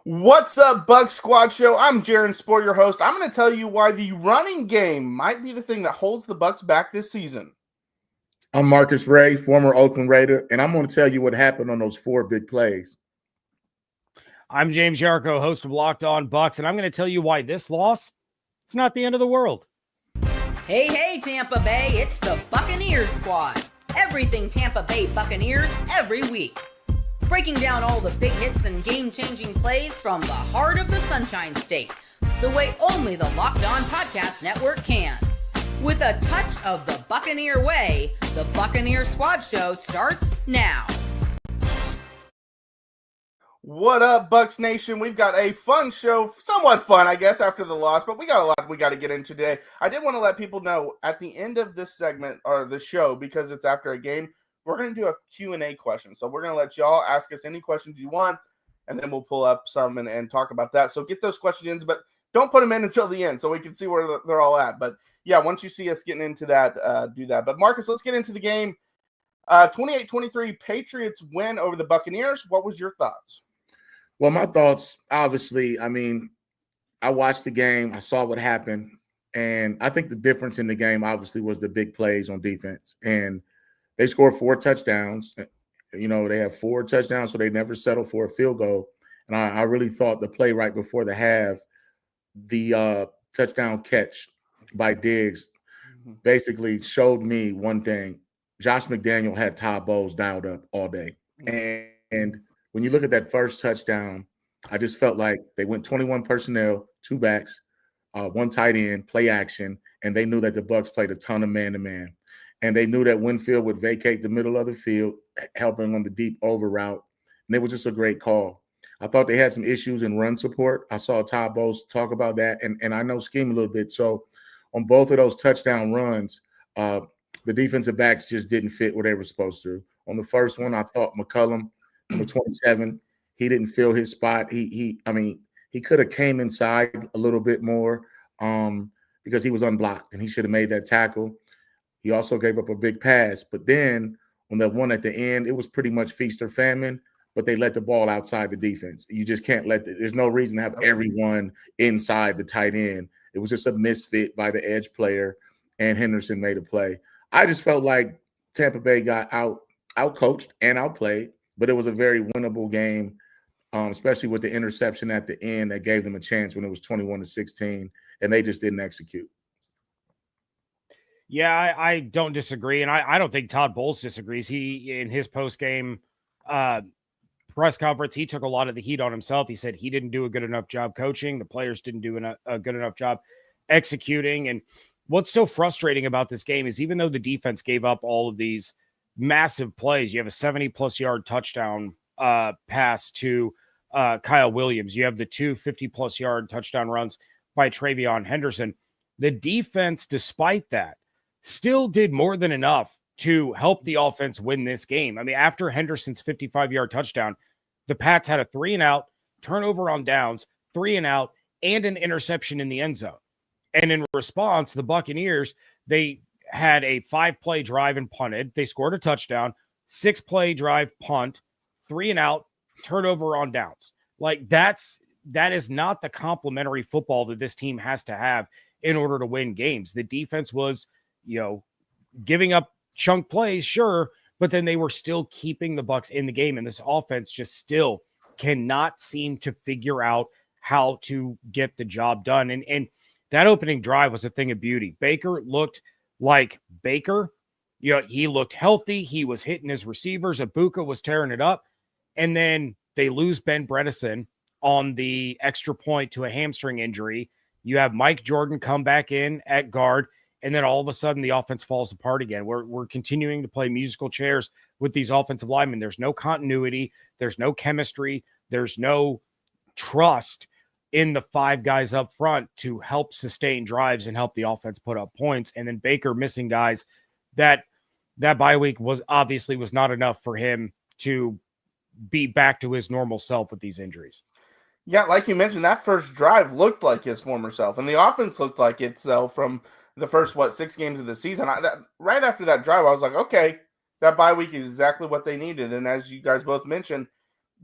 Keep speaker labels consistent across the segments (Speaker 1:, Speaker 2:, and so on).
Speaker 1: What's up, Bucs Squad Show? I'm Jaron Spor, your host. I'm going to tell you why the running game might be the thing that holds the Bucs back this season.
Speaker 2: I'm Marcus Ray, former Oakland Raider, and I'm going to tell you what happened on those 4 big plays.
Speaker 3: I'm James Yarcho, host of Locked On Bucs, and I'm going to tell you why this loss, it's not the end of the world.
Speaker 4: Hey, Tampa Bay, it's the Buccaneers squad. Everything Tampa Bay Buccaneers every week. Breaking down all the big hits and game-changing plays from the heart of the Sunshine State, the way only the Locked On Podcast Network can. With a touch of the Buccaneer way, the Buccaneer Squad Show starts now.
Speaker 1: What up, Bucs Nation? We've got a fun show, somewhat fun, I guess, after the loss, but we got a lot we got to get into today. I did want to let people know at the end of this segment, or the show, because it's after a game, we're going to do a Q&A question. So we're going to let y'all ask us any questions you want, and then we'll pull up some and talk about that. So get those questions in, but don't put them in until the end so we can see where they're all at. But yeah, once you see us getting into that, do that. But Marcus, let's get into the game. 28-23 Patriots win over the Buccaneers. What was your thoughts?
Speaker 2: Well, my thoughts, obviously, I watched the game. I saw what happened. And I think the difference in the game, obviously, was the big plays on defense. And they scored 4 touchdowns. You know, they have 4 touchdowns, so they never settled for a field goal. And I really thought the play right before the half, the touchdown catch by Diggs, basically showed me one thing. Josh McDaniel had Todd Bowles dialed up all day. And when you look at that first touchdown, I just felt like they went 21 personnel, 2 backs, 1 tight end, play action, and they knew that the Bucs played a ton of man-to-man. And they knew that Winfield would vacate the middle of the field, helping on the deep over route. And it was just a great call. I thought they had some issues in run support. I saw Todd Bowles talk about that, and I know scheme a little bit. So on both of those touchdown runs, the defensive backs just didn't fit where they were supposed to. On the first one, I thought McCullum, number 27, he didn't fill his spot. He could have came inside a little bit more because he was unblocked, and he should have made that tackle. He also gave up a big pass. But then on that one at the end, it was pretty much feast or famine, but they let the ball outside the defense. You just can't there's no reason to have everyone inside the tight end. It was just a misfit by the edge player, and Henderson made a play. I just felt like Tampa Bay got out-coached and outplayed, but it was a very winnable game, especially with the interception at the end that gave them a chance when it was 21-16, and they just didn't execute.
Speaker 3: Yeah, I don't disagree, and I don't think Todd Bowles disagrees. He, in his post-game press conference, he took a lot of the heat on himself. He said he didn't do a good enough job coaching. The players didn't do a good enough job executing. And what's so frustrating about this game is even though the defense gave up all of these massive plays, you have a 70-plus yard touchdown pass to Kyle Williams. You have the 2 50-plus yard touchdown runs by Travion Henderson. The defense, despite that, still did more than enough to help the offense win this game. I mean, after Henderson's 55-yard touchdown, the Pats had a 3-and-out, turnover on downs, 3-and-out, and an interception in the end zone. And in response, the Buccaneers, they had a 5-play drive and punted. They scored a touchdown, 6-play drive, punt, 3-and-out, turnover on downs. Like that is not the complementary football that this team has to have in order to win games. The defense was, giving up chunk plays, sure, but then they were still keeping the Bucs in the game, and this offense just still cannot seem to figure out how to get the job done. And that opening drive was a thing of beauty. Baker looked like Baker. He looked healthy. He was hitting his receivers. Ibuka was tearing it up. And then they lose Ben Bredesen on the extra point to a hamstring injury. You have Mike Jordan come back in at guard, and then all of a sudden the offense falls apart again. We're continuing to play musical chairs with these offensive linemen. There's no continuity. There's no chemistry. There's no trust in the 5 guys up front to help sustain drives and help the offense put up points. And then Baker missing guys that bye week was not enough for him to be back to his normal self with these injuries.
Speaker 1: Yeah, like you mentioned, that first drive looked like his former self, and the offense looked like itself from the first, 6 games of the season. Right after that drive, I was like, okay, that bye week is exactly what they needed. And as you guys both mentioned,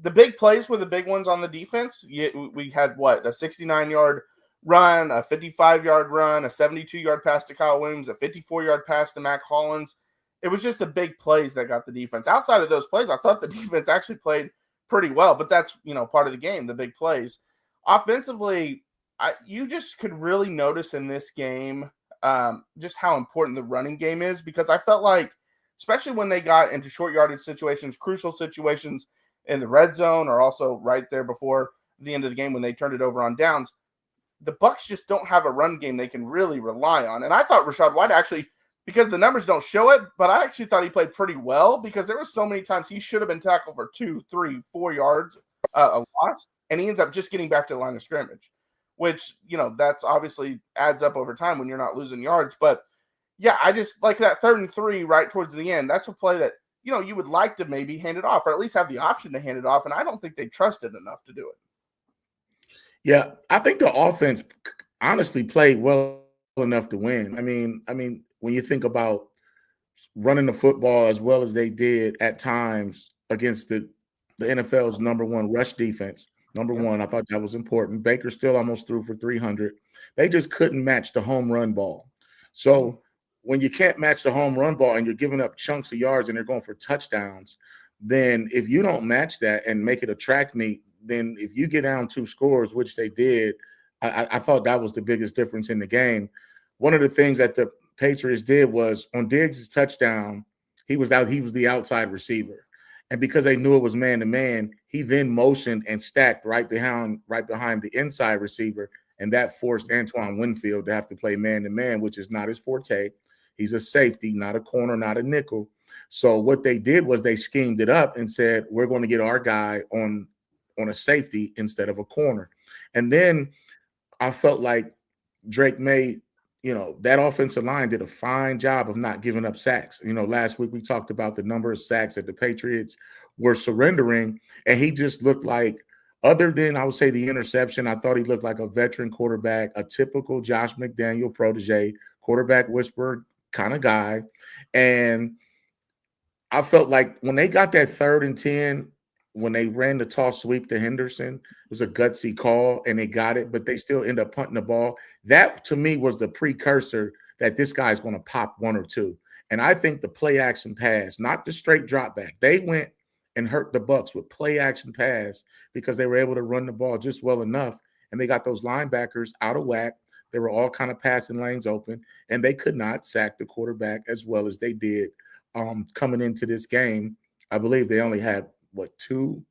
Speaker 1: the big plays were the big ones on the defense. We had a 69-yard run, a 55-yard run, a 72-yard pass to Kyle Williams, a 54-yard pass to Mac Hollins. It was just the big plays that got the defense. Outside of those plays, I thought the defense actually played pretty well, but that's, part of the game, the big plays. Offensively, you just could really notice in this game just how important the running game is, because I felt like, especially when they got into short yardage situations, crucial situations in the red zone, or also right there before the end of the game when they turned it over on downs, the Bucs just don't have a run game they can really rely on. And I thought Rachaad White actually, because the numbers don't show it, but I actually thought he played pretty well, because there were so many times he should have been tackled for 2, 3, 4 yards a loss, and he ends up just getting back to the line of scrimmage, which, that's obviously adds up over time when you're not losing yards. But yeah, I just like that 3rd and 3 right towards the end. That's a play that, you would like to maybe hand it off, or at least have the option to hand it off. And I don't think they trusted enough to do it.
Speaker 2: Yeah, I think the offense honestly played well enough to win. I mean, when you think about running the football as well as they did at times against the NFL's number 1 rush defense, number one, I thought that was important. Baker still almost threw for 300. They just couldn't match the home run ball. So when you can't match the home run ball and you're giving up chunks of yards and they're going for touchdowns, then if you don't match that and make it a track meet, then if you get down 2 scores, which they did, I thought that was the biggest difference in the game. One of the things that the Patriots did was on Diggs' touchdown, he was the outside receiver. And because they knew it was man-to-man, he then motioned and stacked right behind the inside receiver, and that forced Antoine Winfield to have to play man-to-man, which is not his forte. He's a safety, not a corner, not a nickel. So what they did was they schemed it up and said, we're going to get our guy on a safety instead of a corner. And then I felt like Drake made, that offensive line did a fine job of not giving up sacks. Last week we talked about the number of sacks that the Patriots were surrendering, and he just looked like, other than, I would say, the interception, I thought he looked like a veteran quarterback, a typical Josh McDaniel protege, quarterback whisperer kind of guy. And I felt like when they got that 3rd and 10, when they ran the toss sweep to Henderson, it was a gutsy call and they got it, but they still end up punting the ball. That, to me, was the precursor that this guy's going to pop 1 or 2. And I think the play action pass, not the straight drop back, they went and hurt the Bucs with play action pass because they were able to run the ball just well enough. And they got those linebackers out of whack. They were all kind of passing lanes open, and they could not sack the quarterback as well as they did coming into this game. I believe they only had two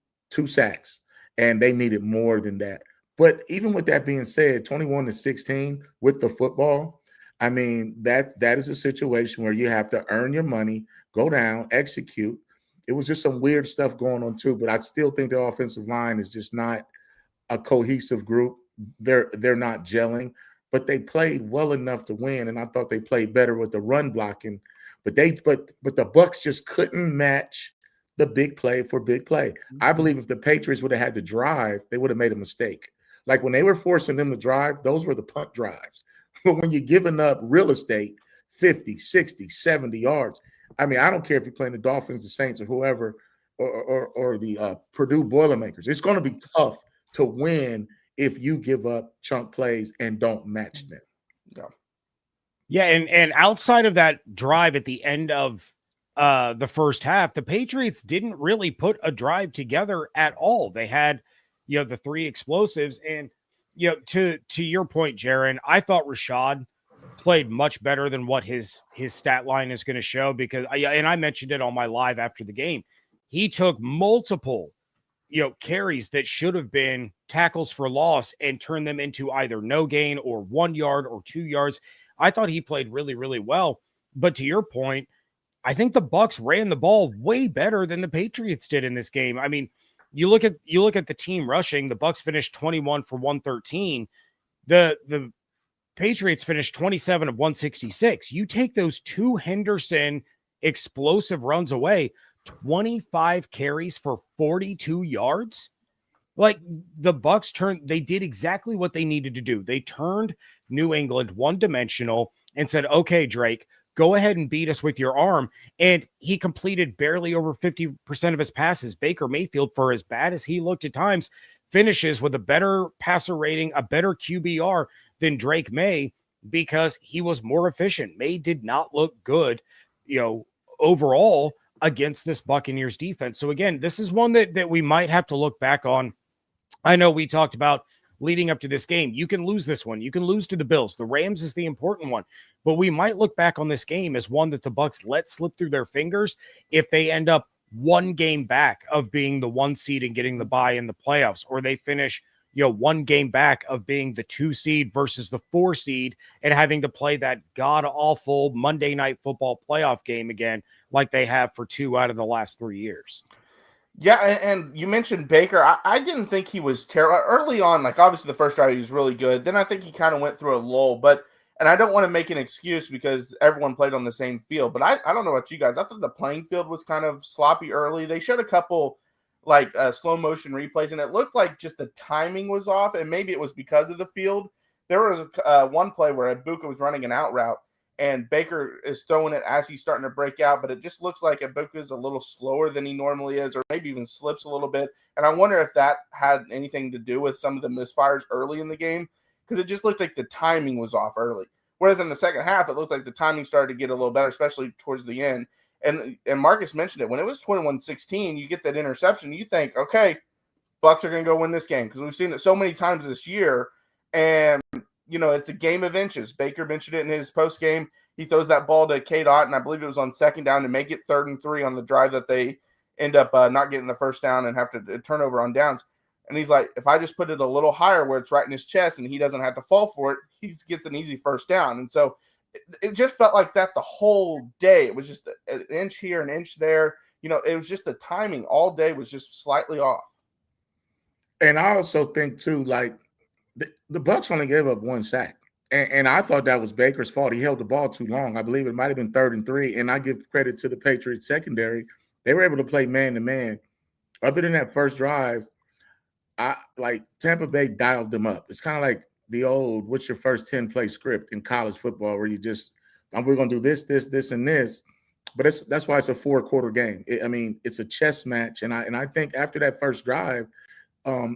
Speaker 2: sacks, and they needed more than that. But even with that being said, 21-16 with the football, I mean, that is a situation where you have to earn your money, go down, execute. It was just some weird stuff going on too, but I still think the offensive line is just not a cohesive group. They're not gelling, but they played well enough to win, and I thought they played better with the run blocking. But the Bucs just couldn't match the big play for big play. I believe if the Patriots would have had to drive, they would have made a mistake. Like when they were forcing them to drive, those were the punt drives. But when you're giving up real estate, 50, 60, 70 yards, I mean, I don't care if you're playing the Dolphins, the Saints, or whoever, or the Purdue Boilermakers. It's going to be tough to win if you give up chunk plays and don't match them.
Speaker 3: Yeah, and outside of that drive at the end of the first half, the Patriots didn't really put a drive together at all. They had, the 3 explosives, and to your point, Jaron, I thought Rachaad played much better than what his stat line is going to show, because I mentioned it on my live after the game. He took multiple carries that should have been tackles for loss and turned them into either no gain or 1 yard or 2 yards. I thought he played really, really well. But to your point, I think the Bucs ran the ball way better than the Patriots did in this game. I mean, you look at the team rushing. The Bucs finished 21 for 113. The Patriots finished 27 of 166. You take those 2 Henderson explosive runs away, 25 carries for 42 yards. Like, the Bucs they did exactly what they needed to do. They turned New England one-dimensional and said, okay, Drake, Go ahead and beat us with your arm. And he completed barely over 50% of his passes. Baker Mayfield, for as bad as he looked at times, finishes with a better passer rating, a better QBR than Drake May because he was more efficient. May did not look good, overall against this Buccaneers defense. So again, this is one that we might have to look back on. I know we talked about leading up to this game. You can lose this one. You can lose to the Bills. The Rams is the important one. But we might look back on this game as one that the Bucs let slip through their fingers if they end up one game back of being the 1 seed and getting the bye in the playoffs, or they finish, one game back of being the 2 seed versus the 4 seed and having to play that god-awful Monday Night Football playoff game again like they have for 2 out of the last 3 years.
Speaker 1: Yeah, and you mentioned Baker. I didn't think he was terrible early on. Like, obviously, the first drive he was really good. Then I think he kind of went through a lull. And I don't want to make an excuse because everyone played on the same field. But I don't know about you guys. I thought the playing field was kind of sloppy early. They showed a couple slow motion replays, and it looked like just the timing was off. And maybe it was because of the field. There was one play where Ibuka was running an out route, and Baker is throwing it as he's starting to break out, but it just looks like Ibuka is a little slower than he normally is, or maybe even slips a little bit. And I wonder if that had anything to do with some of the misfires early in the game, because it just looked like the timing was off early. Whereas in the second half, it looked like the timing started to get a little better, especially towards the end. And Marcus mentioned it. When it was 21-16, you get that interception, you think, okay, Bucs are going to go win this game, because we've seen it so many times this year. And it's a game of inches. Baker mentioned it in his post game. He throws that ball to K-Dot, and I believe it was on second down to make it 3rd and 3 on the drive that they end up not getting the first down and have to turn over on downs. And he's like, if I just put it a little higher where it's right in his chest and he doesn't have to fall for it, he just gets an easy first down. And so it just felt like that the whole day. It was just an inch here, an inch there. It was just the timing all day was just slightly off.
Speaker 2: And I also think, too, the Bucs only gave up 1 sack. And I thought that was Baker's fault. He held the ball too long. I believe it might have been 3rd and 3. And I give credit to the Patriots secondary. They were able to play man-to-man. Other than that first drive, Tampa Bay dialed them up. It's kind of like the old, what's your first 10-play script in college football, where you just, we're going to do this, and this. But that's why it's a 4-quarter game. It's a chess match. And I think after that first drive,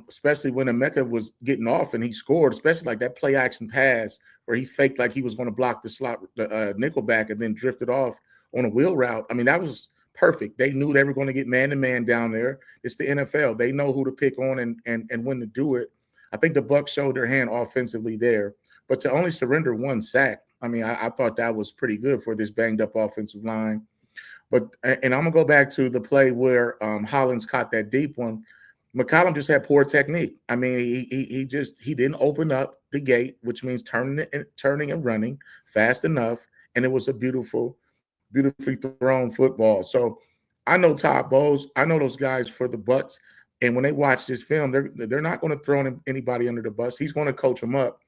Speaker 2: especially when Emeka was getting off and he scored, especially like that play action pass where he faked like he was going to block the nickel back and then drifted off on a wheel route. That was perfect. They knew they were going to get man-to-man down there. It's the NFL. They know who to pick on and when to do it. I think the Bucs showed their hand offensively there. But to only surrender 1 sack, I thought that was pretty good for this banged-up offensive line. And I'm going to go back to the play where Hollins caught that deep one. McCollum just had poor technique. He didn't open up the gate, which means turning and running fast enough, and it was a beautifully thrown football. So I know Todd Bowles. I know those guys for the Bucs, and when they watch this film, they're not going to throw anybody under the bus. He's going to coach them up,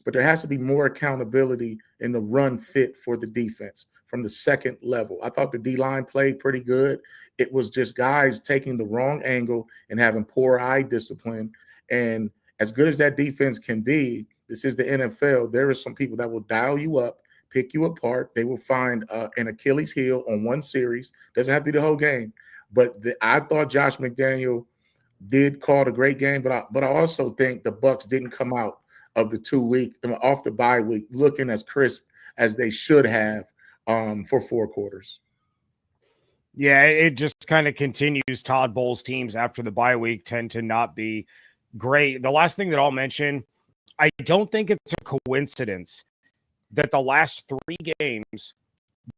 Speaker 2: but there has to be more accountability in the run fit for the defense from the second level. I thought the D-line played pretty good. It was just guys taking the wrong angle and having poor eye discipline. And as good as that defense can be, this is the NFL. There are some people that will dial you up, pick you apart. They will find an Achilles heel on one series. Doesn't have to be the whole game. But I thought Josh McDaniel did call a great game, but I also think the Bucs didn't come out of the 2 week off the bye week looking as crisp as they should have for 4 quarters.
Speaker 3: Yeah, it just kind of continues. Todd Bowles teams after the bye week tend to not be great. The last thing that I'll mention, I don't think it's a coincidence that the last 3 games,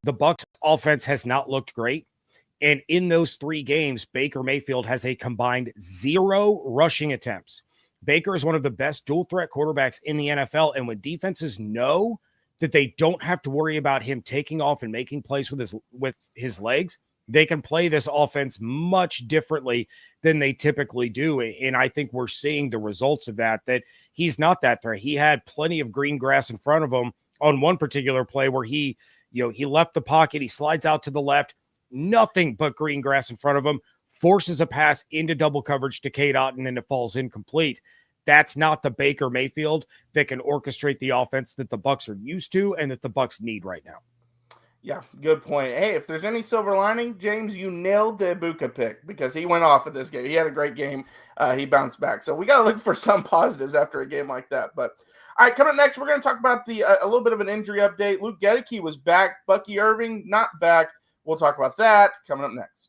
Speaker 3: the Bucs offense has not looked great. And in those 3 games, Baker Mayfield has a combined 0 rushing attempts. Baker is one of the best dual threat quarterbacks in the NFL. And when defenses know that they don't have to worry about him taking off and making plays with his legs, they can play this offense much differently than they typically do. And I think we're seeing the results of that he's not that threat. He had plenty of green grass in front of him on one particular play where he left the pocket, he slides out to the left, nothing but green grass in front of him, forces a pass into double coverage to K-Dot, and then it falls incomplete. That's not the Baker Mayfield that can orchestrate the offense that the Bucs are used to and that the Bucs need right now.
Speaker 1: Yeah, good point. Hey, if there's any silver lining, James, you nailed the Ibuka pick because he went off in this game. He had a great game. He bounced back. So we got to look for some positives after a game like that. But all right, coming up next, we're going to talk about the a little bit of an injury update. Luke Gedeke was back. Bucky Irving not back. We'll talk about that coming up next.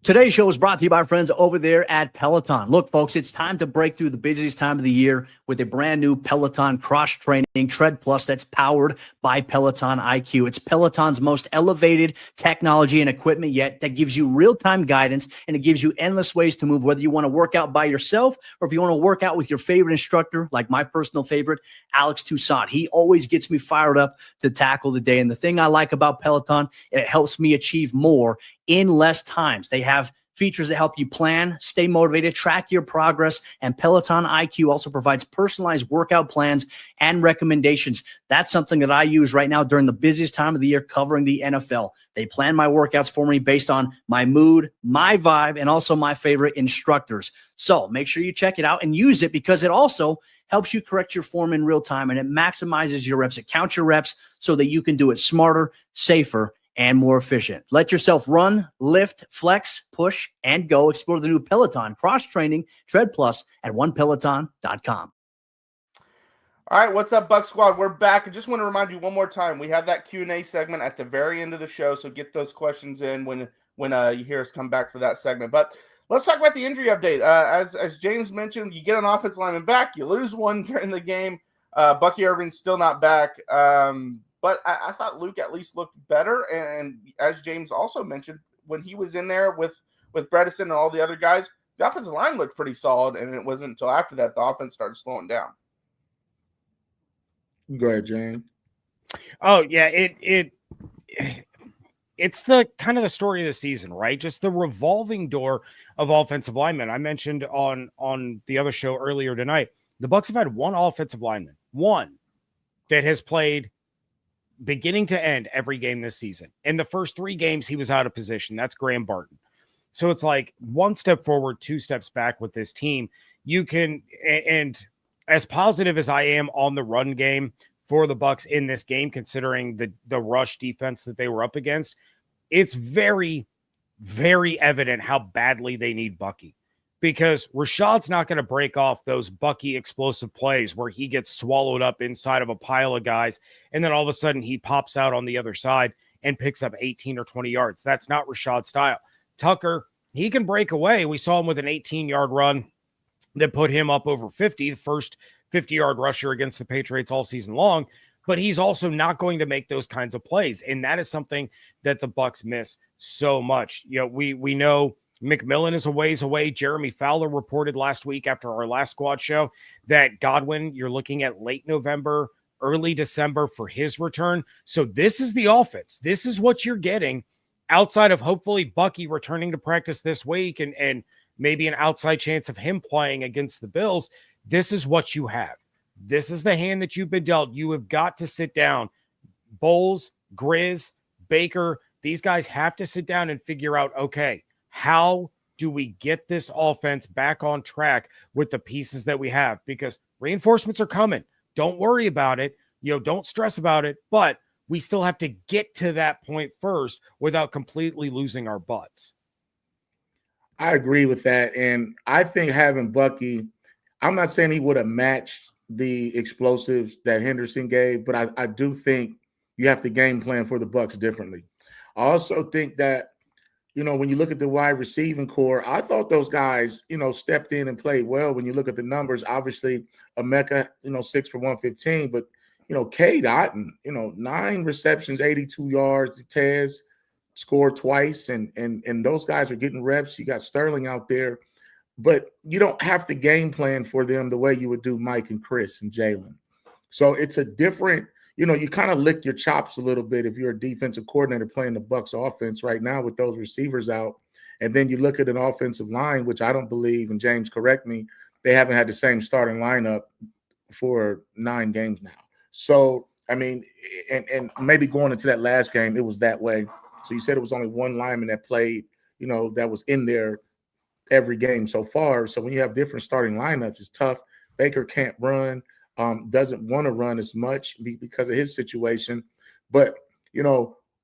Speaker 5: Today's show is brought to you by our friends over there at Peloton. Look, folks, it's time to break through the busiest time of the year with a brand new Peloton cross-training Tread Plus that's powered by Peloton IQ. It's Peloton's most elevated technology and equipment yet that gives you real-time guidance, and it gives you endless ways to move, whether you want to work out by yourself or if you want to work out with your favorite instructor, like my personal favorite, Alex Toussaint. He always gets me fired up to tackle the day. And the thing I like about Peloton, it helps me achieve more in less times. They have features that help you plan, stay motivated, track your progress, and Peloton IQ also provides personalized workout plans and recommendations. That's something that I use right now during the busiest time of the year covering the NFL. They plan my workouts for me based on my mood, my vibe, and also my favorite instructors. So make sure you check it out and use it because it also helps you correct your form in real time, and it maximizes your reps. It counts your reps so that you can do it smarter, safer, and more efficient. Let yourself run, lift, flex, push, and go. Explore the new Peloton cross-training Tread Plus at onepeloton.com.
Speaker 1: All right, what's up, Buck Squad? We're back. I just want to remind you one more time, we have that Q&A segment at the very end of the show, so get those questions in when you hear us come back for that segment. But let's talk about the injury update. As James mentioned, you get an offensive lineman back, you lose one during the game. Bucky Irving's still not back. But I thought Luke at least looked better. And as James also mentioned, when he was in there with Bredesen and all the other guys, the offensive line looked pretty solid. And it wasn't until after that the offense started slowing down.
Speaker 2: Go ahead, James.
Speaker 3: Oh, yeah. It's the kind of the story of the season, right? Just the revolving door of offensive linemen. I mentioned on the other show earlier tonight, the Bucs have had one offensive lineman, one that has played beginning to end every game this season. In the first 3 games, he was out of position. That's Graham Barton. So it's like one step forward, 2 steps back with this team. You can, and as positive as I am on the run game for the Bucs in this game, considering the rush defense that they were up against, it's very, very evident how badly they need Bucky. Because Rashad's not going to break off those Bucky explosive plays where he gets swallowed up inside of a pile of guys, and then all of a sudden he pops out on the other side and picks up 18 or 20 yards. That's not Rashad's style. Tucker, he can break away. We saw him with an 18-yard run that put him up over 50, the first 50-yard rusher against the Patriots all season long, but he's also not going to make those kinds of plays, and that is something that the Bucs miss so much. You know, we know McMillan is a ways away. Jeremy Fowler reported last week after our last squad show that Godwin, you're looking at late November, early December for his return. So this is the offense. This is what you're getting outside of hopefully Bucky returning to practice this week and maybe an outside chance of him playing against the Bills. This is what you have. This is the hand that you've been dealt. You have got to sit down. Bowles, Grizz, Baker, these guys have to sit down and figure out, okay, how do we get this offense back on track with the pieces that we have? Because reinforcements are coming. Don't worry about it. Don't stress about it. But we still have to get to that point first without completely losing our butts.
Speaker 2: I agree with that. And I think having Bucky, I'm not saying he would have matched the explosives that Henderson gave, but I do think you have to game plan for the Bucs differently. I also think that, when you look at the wide receiving core, I thought those guys, stepped in and played well. When you look at the numbers, obviously, Emeka, 6 for 115, but, Cade Otton, 9 receptions, 82 yards. Tez scored twice, and those guys are getting reps. You got Sterling out there, but you don't have to game plan for them the way you would do Mike and Chris and Jalen. So it's a different, you kind of lick your chops a little bit if you're a defensive coordinator playing the Bucs offense right now with those receivers out. And then you look at an offensive line, which I don't believe, and James, correct me, they haven't had the same starting lineup for 9 games now. So, I mean, and maybe going into that last game, it was that way. So you said it was only one lineman that played, that was in there every game so far. So when you have different starting lineups, it's tough. Baker can't run. doesn't want to run as much because of his situation. But,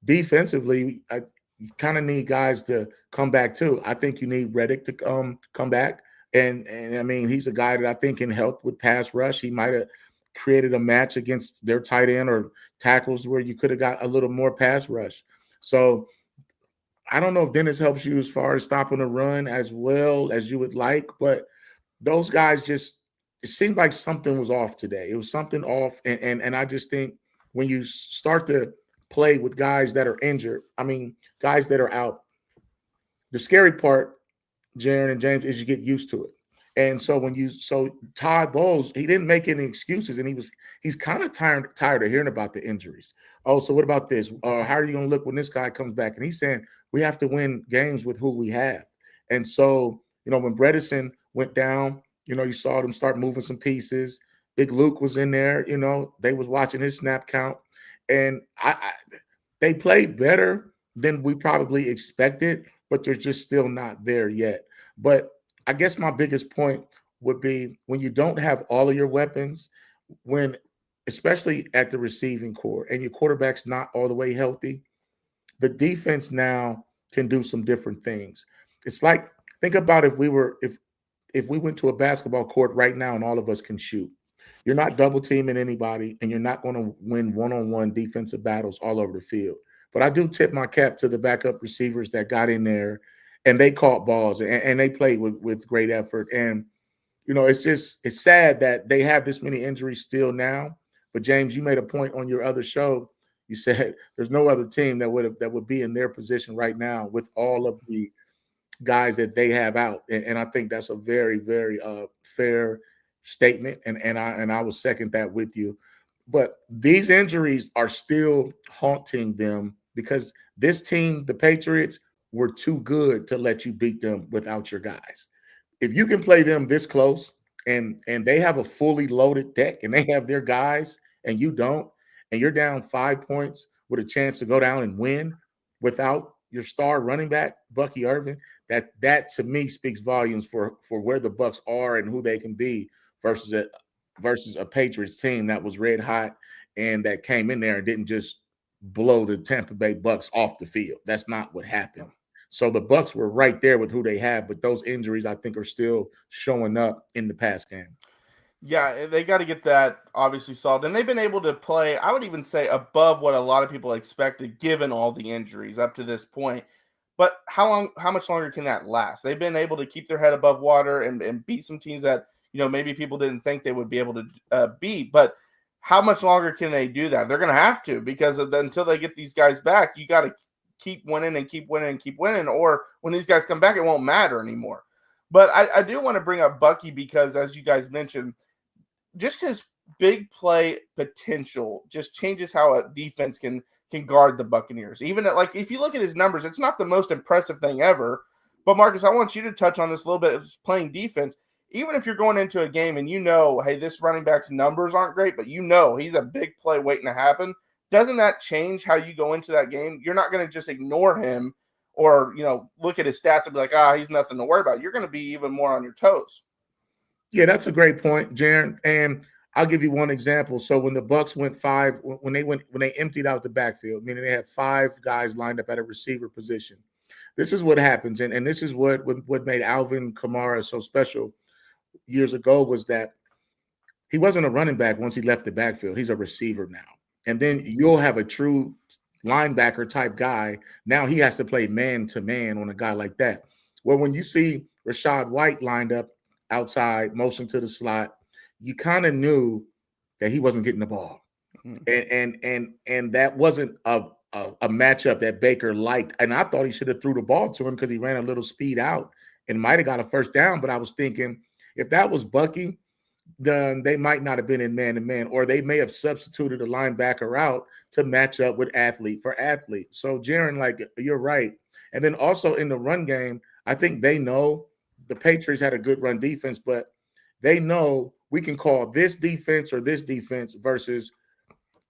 Speaker 2: defensively, you kind of need guys to come back too. I think you need Reddick to come back. And I mean, he's a guy that I think can help with pass rush. He might have created a match against their tight end or tackles where you could have got a little more pass rush. So I don't know if Dennis helps you as far as stopping the run as well as you would like, but those guys it seemed like something was off today. It was something off. And I just think when you start to play with guys that are injured, I mean, guys that are out, the scary part, Jaron and James, is you get used to it. And so Todd Bowles, he didn't make any excuses, and he's kind of tired of hearing about the injuries. Oh, so what about this? How are you going to look when this guy comes back? And he's saying we have to win games with who we have. And so, when Bredesen went down, you saw them start moving some pieces. Big Luke was in there. They was watching his snap count, and they played better than we probably expected, but they're just still not there yet. But I guess my biggest point would be when you don't have all of your weapons, especially at the receiving core, and your quarterback's not all the way healthy, the defense now can do some different things. It's like, think about if we went to a basketball court right now and all of us can shoot. You're not double teaming anybody, and you're not going to win one-on-one defensive battles all over the field. But I do tip my cap to the backup receivers that got in there, and they caught balls, and they played with great effort. And, it's sad that they have this many injuries still now. But, James, you made a point on your other show. You said there's no other team that would be in their position right now with all of the guys that they have out. And I think that's a very, very fair statement. And I will second that with you. But these injuries are still haunting them because this team, the Patriots, were too good to let you beat them without your guys. If you can play them this close and they have a fully loaded deck and they have their guys and you don't, and you're down 5 points with a chance to go down and win without your star running back, Bucky Irvin, that to me speaks volumes for where the Bucs are and who they can be versus a Patriots team that was red hot and that came in there and didn't just blow the Tampa Bay Bucs off the field. That's not what happened. So the Bucs were right there with who they have, but those injuries I think are still showing up in the pass game.
Speaker 1: Yeah, they got to get that obviously solved. And they've been able to play, I would even say, above what a lot of people expected given all the injuries up to this point. But how much longer can that last? They've been able to keep their head above water and beat some teams that, maybe people didn't think they would be able to beat. But how much longer can they do that? They're going to have to, because until they get these guys back, you got to keep winning and keep winning and keep winning. Or when these guys come back, it won't matter anymore. But I do want to bring up Bucky because, as you guys mentioned, just his big play potential just changes how a defense can guard the Buccaneers. Even if you look at his numbers, it's not the most impressive thing ever. But Marcus, I want you to touch on this a little bit of playing defense. Even if you're going into a game and hey, this running back's numbers aren't great, but he's a big play waiting to happen, doesn't that change how you go into that game? You're not going to just ignore him or, look at his stats and be like, he's nothing to worry about. You're going to be even more on your toes.
Speaker 2: Yeah, that's a great point, Jaron. And I'll give you one example. So when the Bucs went 5, when they emptied out the backfield, meaning they had 5 guys lined up at a receiver position, this is what happens. And this is what made Alvin Kamara so special years ago, was that he wasn't a running back once he left the backfield. He's a receiver now. And then you'll have a true linebacker type guy. Now he has to play man to man on a guy like that. Well, when you see Rachaad White lined up outside, motion to the slot, you kind of knew that he wasn't getting the ball. And that wasn't a matchup that Baker liked. And I thought he should have threw the ball to him because he ran a little speed out and might have got a first down. But I was thinking, if that was Bucky, then they might not have been in man-to-man, or they may have substituted a linebacker out to match up with athlete for athlete. So, Jaron, you're right. And then also in the run game, I think they know the Patriots had a good run defense, but they know we can call this defense or this defense versus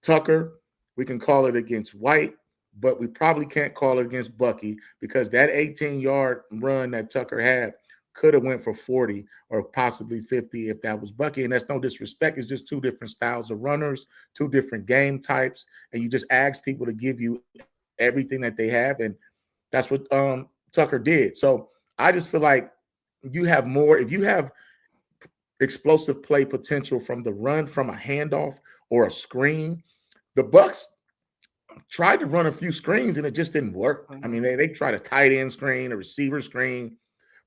Speaker 2: Tucker. We can call it against White, but we probably can't call it against Bucky, because that 18-yard run that Tucker had could have went for 40 or possibly 50 if that was Bucky. And that's no disrespect. It's just two different styles of runners, two different game types. And you just ask people to give you everything that they have. And that's what Tucker did. So I just feel like you have more. If you have explosive play potential from the run, from a handoff or a screen, the Bucs tried to run a few screens and it just didn't work. I mean, they tried a tight end screen, a receiver screen.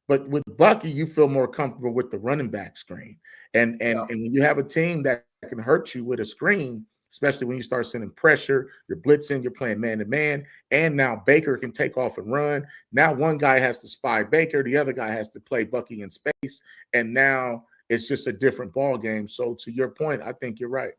Speaker 2: But with Bucky, you feel more comfortable with the running back screen. And when you have a team that can hurt you with a screen, especially when you start sending pressure, you're blitzing, you're playing man-to-man, and now Baker can take off and run. Now one guy has to spy Baker, the other guy has to play Bucky in space, and now it's just a different ball game. So to your point, I think you're right.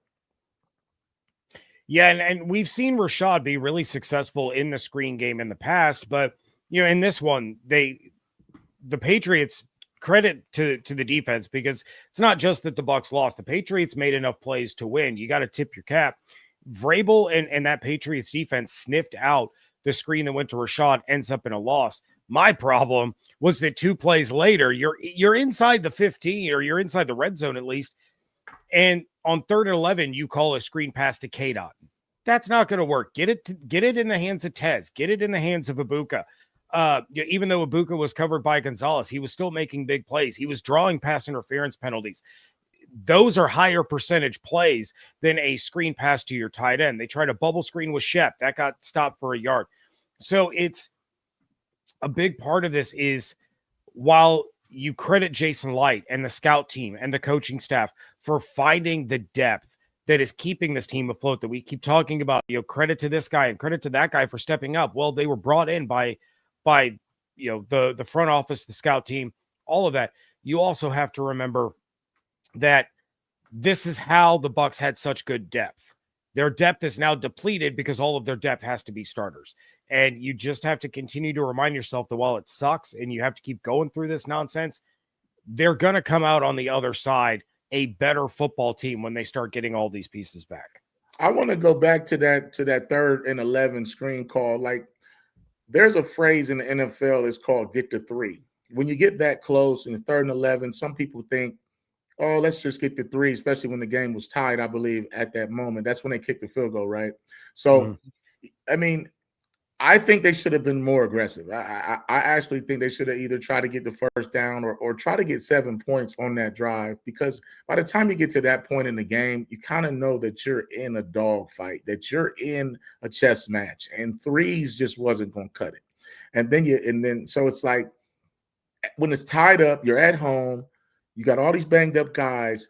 Speaker 3: Yeah, and we've seen Rashad be really successful in the screen game in the past, but in this one, the Patriots, credit to the defense, because it's not just that the Bucs lost. The Patriots made enough plays to win. You got to tip your cap. Vrabel and that Patriots defense sniffed out the screen that went to Rashad, ends up in a loss. My problem was that 2 plays later, you're inside the 15, or you're inside the red zone at least, and on 3rd and 11, you call a screen pass to K-Dot. That's not going to work. Get it in the hands of Tez. Get it in the hands of Ibuka. Even though Ibuka was covered by Gonzalez, he was still making big plays. He was drawing pass interference penalties. Those are higher percentage plays than a screen pass to your tight end. They tried a bubble screen with Shep. That got stopped for a yard. So it's a big part of this is, while you credit Jason Light and the scout team and the coaching staff for finding the depth that is keeping this team afloat, that we keep talking about, credit to this guy and credit to that guy for stepping up. Well, they were brought in by the front office, the scout team, all of that. You also have to remember that this is how the Bucs had such good depth. Their depth is now depleted because all of their depth has to be starters. And you just have to continue to remind yourself that while it sucks and you have to keep going through this nonsense, they're going to come out on the other side a better football team when they start getting all these pieces back.
Speaker 2: I want to go back to that 3rd and 11 screen call. Like, there's a phrase in the NFL, it's called get to 3. When you get that close in the 3rd and 11, some people think, oh, let's just get to 3, especially when the game was tied, I believe, at that moment. That's when they kicked the field goal, right? So, I mean, I think they should have been more aggressive. I actually think they should have either tried to get the first down or try to get 7 points on that drive, because by the time you get to that point in the game, you kind of know that you're in a dog fight, that you're in a chess match, and 3s just wasn't going to cut it. And then so it's like, when it's tied up, you're at home, you got all these banged up guys,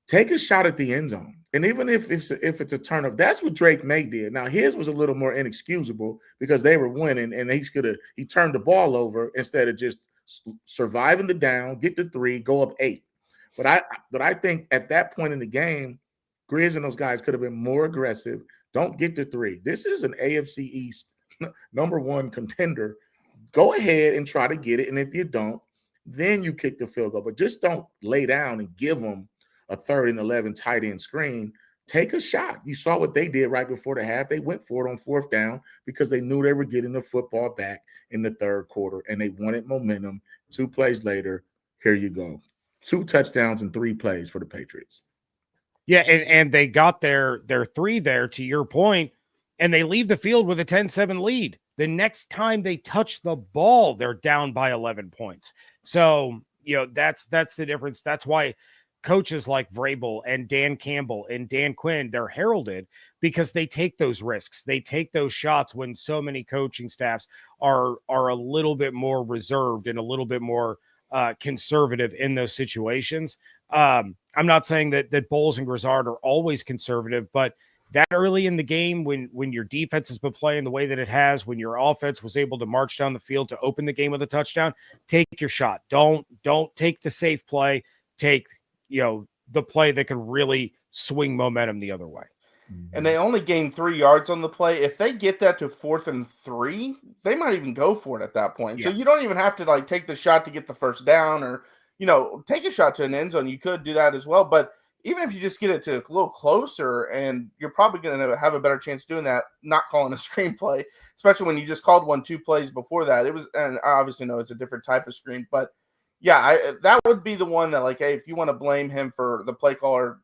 Speaker 2: take a shot at the end zone. And even if it's a turnover, that's what Drake May did. Now, his was a little more inexcusable because they were winning, and he turned the ball over instead of just surviving the down, get the 3, go up 8. But I think at that point in the game, Grizz and those guys could have been more aggressive. Don't get the 3. This is an AFC East #1 contender. Go ahead and try to get it, and if you don't, then you kick the field goal. But just don't lay down and give them a 3rd and 11 tight end screen. Take a shot. You saw what they did right before the half. They went for it on 4th down because they knew they were getting the football back in the 3rd quarter, and they wanted momentum. 2 plays later, here you go. 2 touchdowns in 3 plays for the Patriots.
Speaker 3: Yeah, and they got their 3 there, to your point, and they leave the field with a 10-7 lead. The next time they touch the ball, they're down by 11 points. So, that's the difference. That's why coaches like Vrabel and Dan Campbell and Dan Quinn, they're heralded, because they take those risks. They take those shots when so many coaching staffs are a little bit more reserved and a little bit more conservative in those situations. I'm not saying that Bowles and Grizzard are always conservative, but that early in the game, when your defense has been playing the way that it has, when your offense was able to march down the field to open the game with a touchdown, take your shot. Don't take the safe play. Take the play that can really swing momentum the other way.
Speaker 1: And they only gained 3 yards on the play. If they get that to 4th and 3, they might even go for it at that point. Yeah. So you don't even have to take the shot to get the first down, or take a shot to an end zone. You could do that as well. But even if you just get it to a little closer, and you're probably going to have a better chance doing that, not calling a screenplay, especially when you just called 2 plays before that. It was, and I obviously know it's a different type of screen, but yeah, that would be the one that, like, hey, if you want to blame him for the play caller,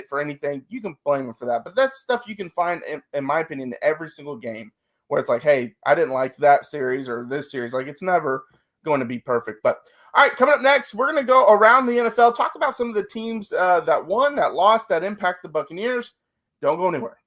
Speaker 1: for anything, you can blame him for that. But that's stuff you can find, in my opinion, in every single game where it's like, hey, I didn't like that series or this series. Like, it's never going to be perfect. But all right, coming up next, we're going to go around the NFL, talk about some of the teams that won, that lost, that impact the Buccaneers. Don't go anywhere.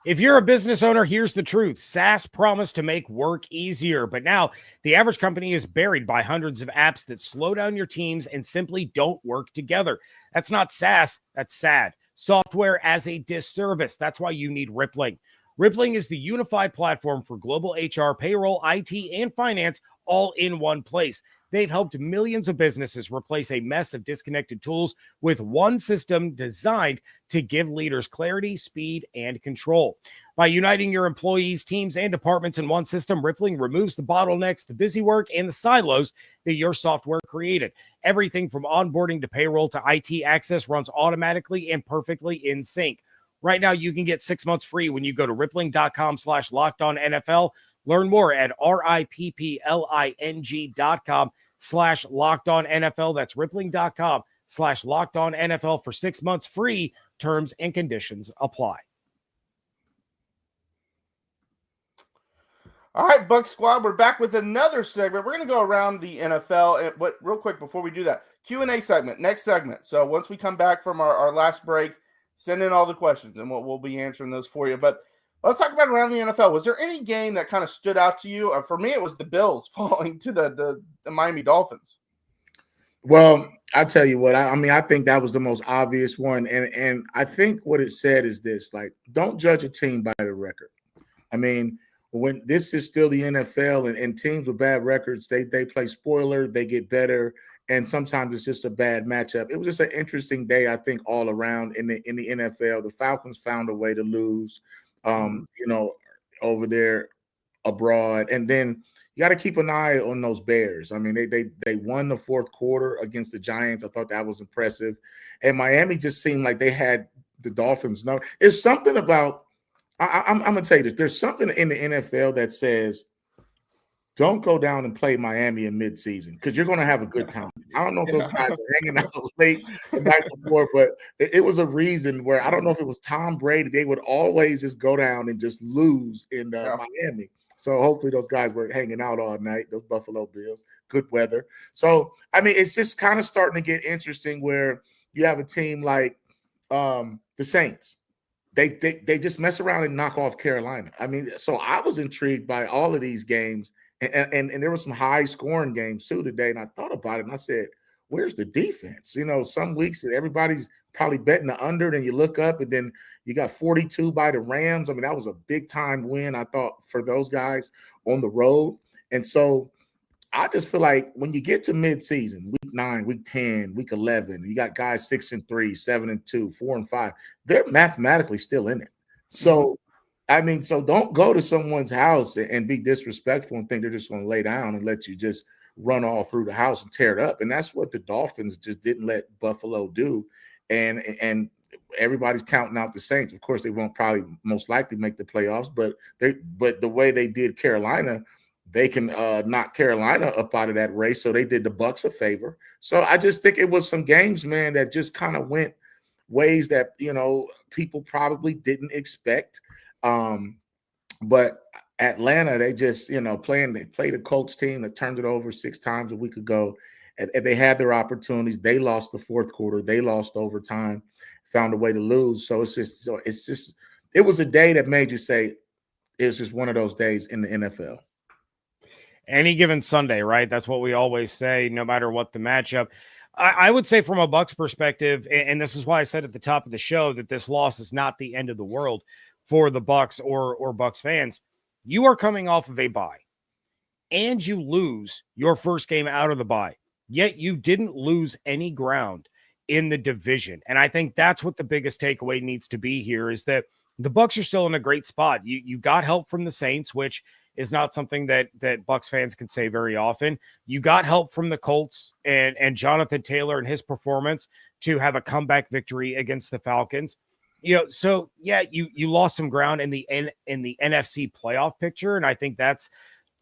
Speaker 3: If you're a business owner, here's the truth. SaaS promised to make work easier, but now the average company is buried by hundreds of apps that slow down your teams and simply don't work together. That's not SaaS, that's sad. Software as a disservice. That's why you need Rippling. Rippling is the unified platform for global HR, payroll, IT, and finance all in one place. They've helped millions of businesses replace a mess of disconnected tools with one system designed to give leaders clarity, speed, and control. By uniting your employees, teams, and departments in one system, Rippling removes the bottlenecks, the busy work, and the silos that your software created. Everything from onboarding to payroll to IT access runs automatically and perfectly in sync. Right now, you can get 6 months free when you go to rippling.com/lockedonnfl. Learn more at rippling.com/lockedonnfl. That's rippling.com/lockedonnfl for 6 months free. Terms and conditions apply.
Speaker 1: All right, Bucs Squad, we're back with another segment. We're going to go around the NFL, but real quick before we do that, Q&A segment, next segment. So once we come back from our last break, send in all the questions, and we'll be answering those for you. But let's talk about around the NFL. Was there any game that kind of stood out to you? For me, it was the Bills falling to the Miami Dolphins.
Speaker 2: Well, I tell you what, I think that was the most obvious one. And I think what it said is this, like, don't judge a team by the record. I mean, when this is still the NFL and teams with bad records, they play spoiler, they get better, and sometimes it's just a bad matchup. It was just an interesting day, I think, all around in the NFL. The Falcons found a way to lose, over there abroad, and then you got to keep an eye on those Bears. I mean, they won the fourth quarter against the Giants. I thought that was impressive, and Miami just seemed like they had the Dolphins. No, there's something about. I'm going to tell you this. There's something in the NFL that says, don't go down and play Miami in midseason because you're going to have a good time. I don't know if those guys are hanging out late the night before, but it was a reason where I don't know if it was Tom Brady. They would always just go down and just lose in Miami. So hopefully those guys were hanging out all night, those Buffalo Bills, good weather. So, I mean, it's just kind of starting to get interesting where you have a team like the Saints. They just mess around and knock off Carolina. I mean, so I was intrigued by all of these games, and there were some high-scoring games too today, and I thought about it, and I said, where's the defense? Some weeks that everybody's probably betting the under, and you look up, and then you got 42 by the Rams. I mean, that was a big-time win, I thought, for those guys on the road. And so I just feel like when you get to midseason, week 9, week 10, week 11, you got guys 6-3, 7-2, 4-5. They're mathematically still in it. So, I mean, so don't go to someone's house and be disrespectful and think they're just going to lay down and let you just run all through the house and tear it up. And that's what the Dolphins just didn't let Buffalo do. And everybody's counting out the Saints. Of course, they won't probably most likely make the playoffs, but the way they did Carolina, they can knock Carolina up out of that race. So they did the Bucs a favor. So I just think it was some games, man, that just kind of went ways that, people probably didn't expect. But Atlanta, they just, they played a Colts team that turned it over 6 times a week ago. And they had their opportunities. They lost the fourth quarter. They lost overtime, found a way to lose. So it was a day that made you say, it's just one of those days in the NFL.
Speaker 3: Any given Sunday, right? That's what we always say, no matter what the matchup. I would say from a Bucs perspective, and this is why I said at the top of the show that this loss is not the end of the world for the Bucs or Bucs fans. You are coming off of a bye, and you lose your first game out of the bye, yet you didn't lose any ground in the division. And I think that's what the biggest takeaway needs to be here is that the Bucs are still in a great spot. You got help from the Saints, which is not something that Bucs fans can say very often. You got help from the Colts and Jonathan Taylor and his performance to have a comeback victory against the Falcons. So yeah, you lost some ground in the NFC playoff picture, and I think that's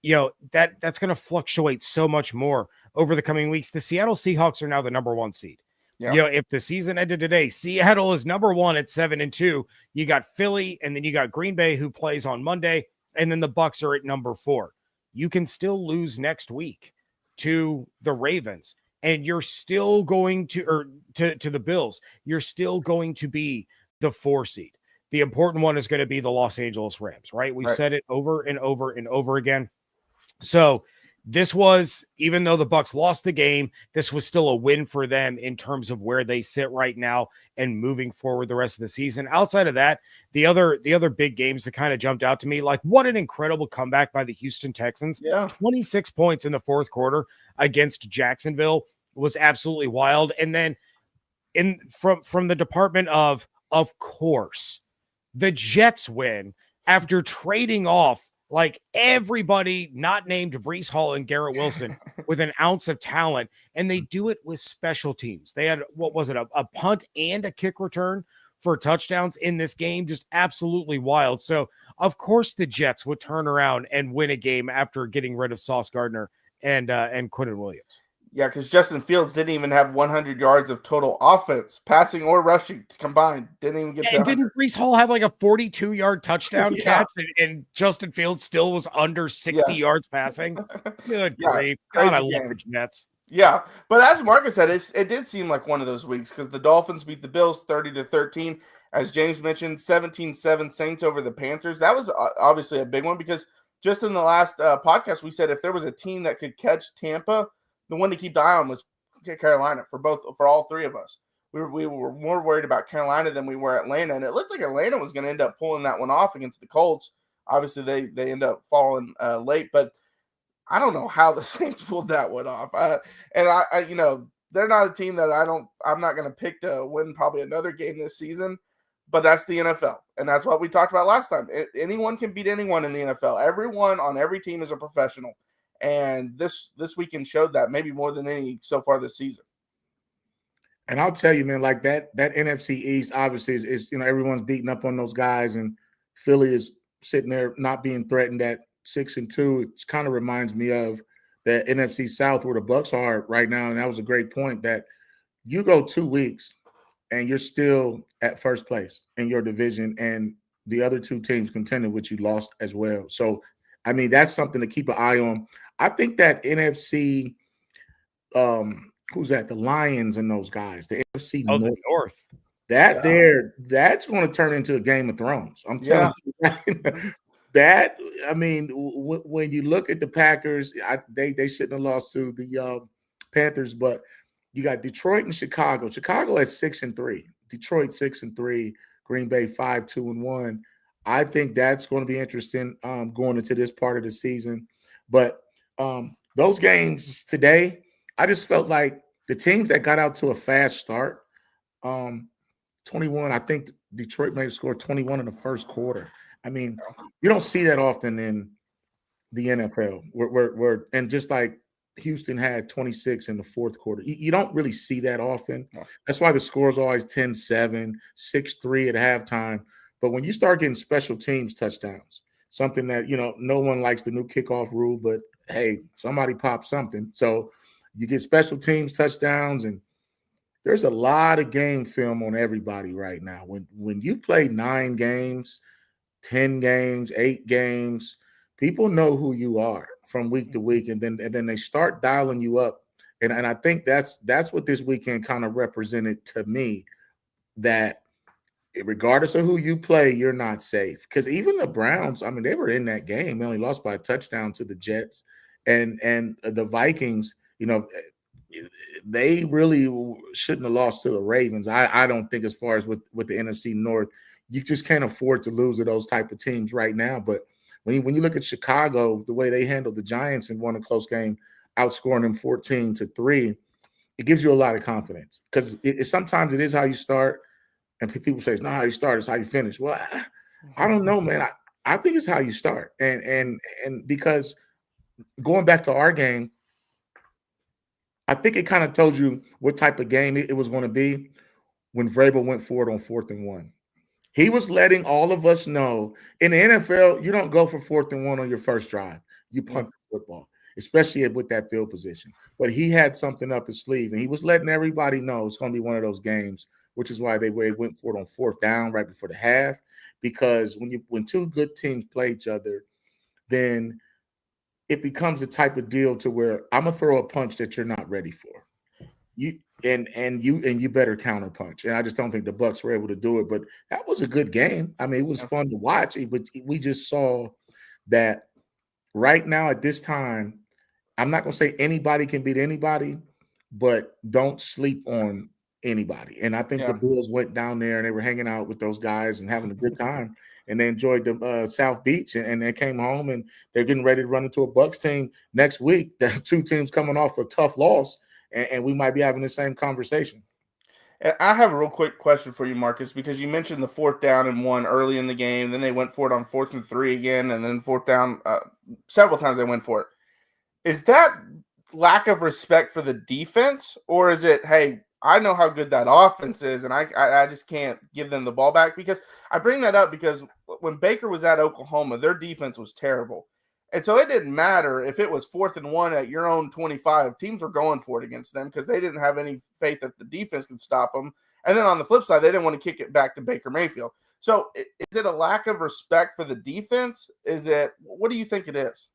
Speaker 3: that's going to fluctuate so much more over the coming weeks. The Seattle Seahawks are now the number 1 seed.
Speaker 1: Yeah.
Speaker 3: If the season ended today, Seattle is number 1 at 7-2. You got Philly, and then you got Green Bay, who plays on Monday, and then the Bucs are at number 4. You can still lose next week to the Ravens, and you're still going to the Bills. You're still going to be the 4 seed. The important one is going to be the Los Angeles Rams, right? We've said it over and over and over again. So this was, even though the Bucs lost the game, this was still a win for them in terms of where they sit right now and moving forward the rest of the season. Outside of that, the other big games that kind of jumped out to me, like what an incredible comeback by the Houston Texans.
Speaker 1: Yeah.
Speaker 3: 26 points in the fourth quarter against Jacksonville was absolutely wild. And then from the department of course, the Jets win after trading off like everybody not named Breece Hall and Garrett Wilson with an ounce of talent, and they do it with special teams. They had, what was it, a punt and a kick return for touchdowns in this game, just absolutely wild. So, of course, the Jets would turn around and win a game after getting rid of Sauce Gardner and Quinnen Williams.
Speaker 1: Yeah, because Justin Fields didn't even have 100 yards of total offense, passing or rushing combined. Didn't even get to 100.
Speaker 3: Didn't Breece Hall have like a 42-yard touchdown catch, and Justin Fields still was under 60 yards passing? Good grief. God, I love the Jets.
Speaker 1: Yeah, but as Marcus said, it did seem like one of those weeks because the Dolphins beat the Bills 30-13. As James mentioned, 17-7 Saints over the Panthers. That was obviously a big one because just in the last podcast, we said if there was a team that could catch Tampa, the one to keep the eye on was Carolina for all three of us. We were more worried about Carolina than we were Atlanta, and it looked like Atlanta was going to end up pulling that one off against the Colts. Obviously, they end up falling late, but I don't know how the Saints pulled that one off. They're not a team that I'm not going to pick to win probably another game this season, but that's the NFL, and that's what we talked about last time. Anyone can beat anyone in the NFL. Everyone on every team is a professional. And this weekend showed that maybe more than any so far this season.
Speaker 2: And I'll tell you, man, like that NFC East obviously is everyone's beating up on those guys, and Philly is sitting there not being threatened at 6-2. It kind of reminds me of the NFC South where the Bucs are right now. And that was a great point that you go 2 weeks and you're still at first place in your division, and the other 2 teams contending with you lost as well. So, I mean, that's something to keep an eye on. I think that NFC, who's that? The Lions and those guys, the NFC
Speaker 3: North.
Speaker 2: That's going to turn into a Game of Thrones. I'm telling you that. I mean, when you look at the Packers, they shouldn't have lost to the Panthers, but you got Detroit and Chicago. Chicago at 6-3, Detroit 6-3, Green Bay 5-2-1. I think that's going to be interesting going into this part of the season. But those games today, I just felt like the teams that got out to a fast start, 21, I think Detroit may have scored 21 in the first quarter. I mean, you don't see that often in the NFL. Where and just like Houston had 26 in the fourth quarter. You don't really see that often. That's why the score is always 10-7, 6-3 at halftime. But when you start getting special teams touchdowns, something that, no one likes the new kickoff rule, but hey, somebody popped something. So you get special teams touchdowns, and there's a lot of game film on everybody right now. When you play 9 games, 10 games, 8 games, people know who you are from week to week, and then they start dialing you up. And I think that's what this weekend kind of represented to me, that regardless of who you play, you're not safe. Because even the Browns, I mean, they were in that game. They only lost by a touchdown to the Jets. And the Vikings, they really shouldn't have lost to the Ravens. I don't think, as far as with the NFC North, you just can't afford to lose to those type of teams right now. But when you look at Chicago, the way they handled the Giants and won a close game, outscoring them 14-3, it gives you a lot of confidence. Because sometimes it is how you start. And people say it's not how you start, it's how you finish. Well, I don't know, man. I think it's how you start. And because going back to our game, I think it kind of told you what type of game it was going to be when Vrabel went forward on 4th and 1. He was letting all of us know in the NFL, you don't go for 4th and 1 on your first drive. you punt the football, especially with that field position. But he had something up his sleeve, and he was letting everybody know it's going to be one of those games, which is why they went for it on fourth down right before the half. Because when two good teams play each other, then it becomes the type of deal to where I'm gonna throw a punch that you're not ready for. You better counter punch. And I just don't think the Bucs were able to do it. But that was a good game. I mean, it was fun to watch. But we just saw that right now at this time. I'm not gonna say anybody can beat anybody, but don't sleep on anybody. And I think the Bills went down there and they were hanging out with those guys and having a good time. And they enjoyed the South Beach, and they came home and they're getting ready to run into a Bucs team next week. The two teams coming off a tough loss, and we might be having the same conversation.
Speaker 1: And I have a real quick question for you, Marcus, because you mentioned the 4th down and 1 early in the game. Then they went for it on 4th and 3 again, and then 4th down several times they went for it. Is that lack of respect for the defense, or is it, hey, I know how good that offense is, and I just can't give them the ball back? Because I bring that up because when Baker was at Oklahoma, their defense was terrible. And so it didn't matter if it was 4th and 1 at your own 25. Teams were going for it against them because they didn't have any faith that the defense could stop them. And then on the flip side, they didn't want to kick it back to Baker Mayfield. So is it a lack of respect for the defense? What do you think it is?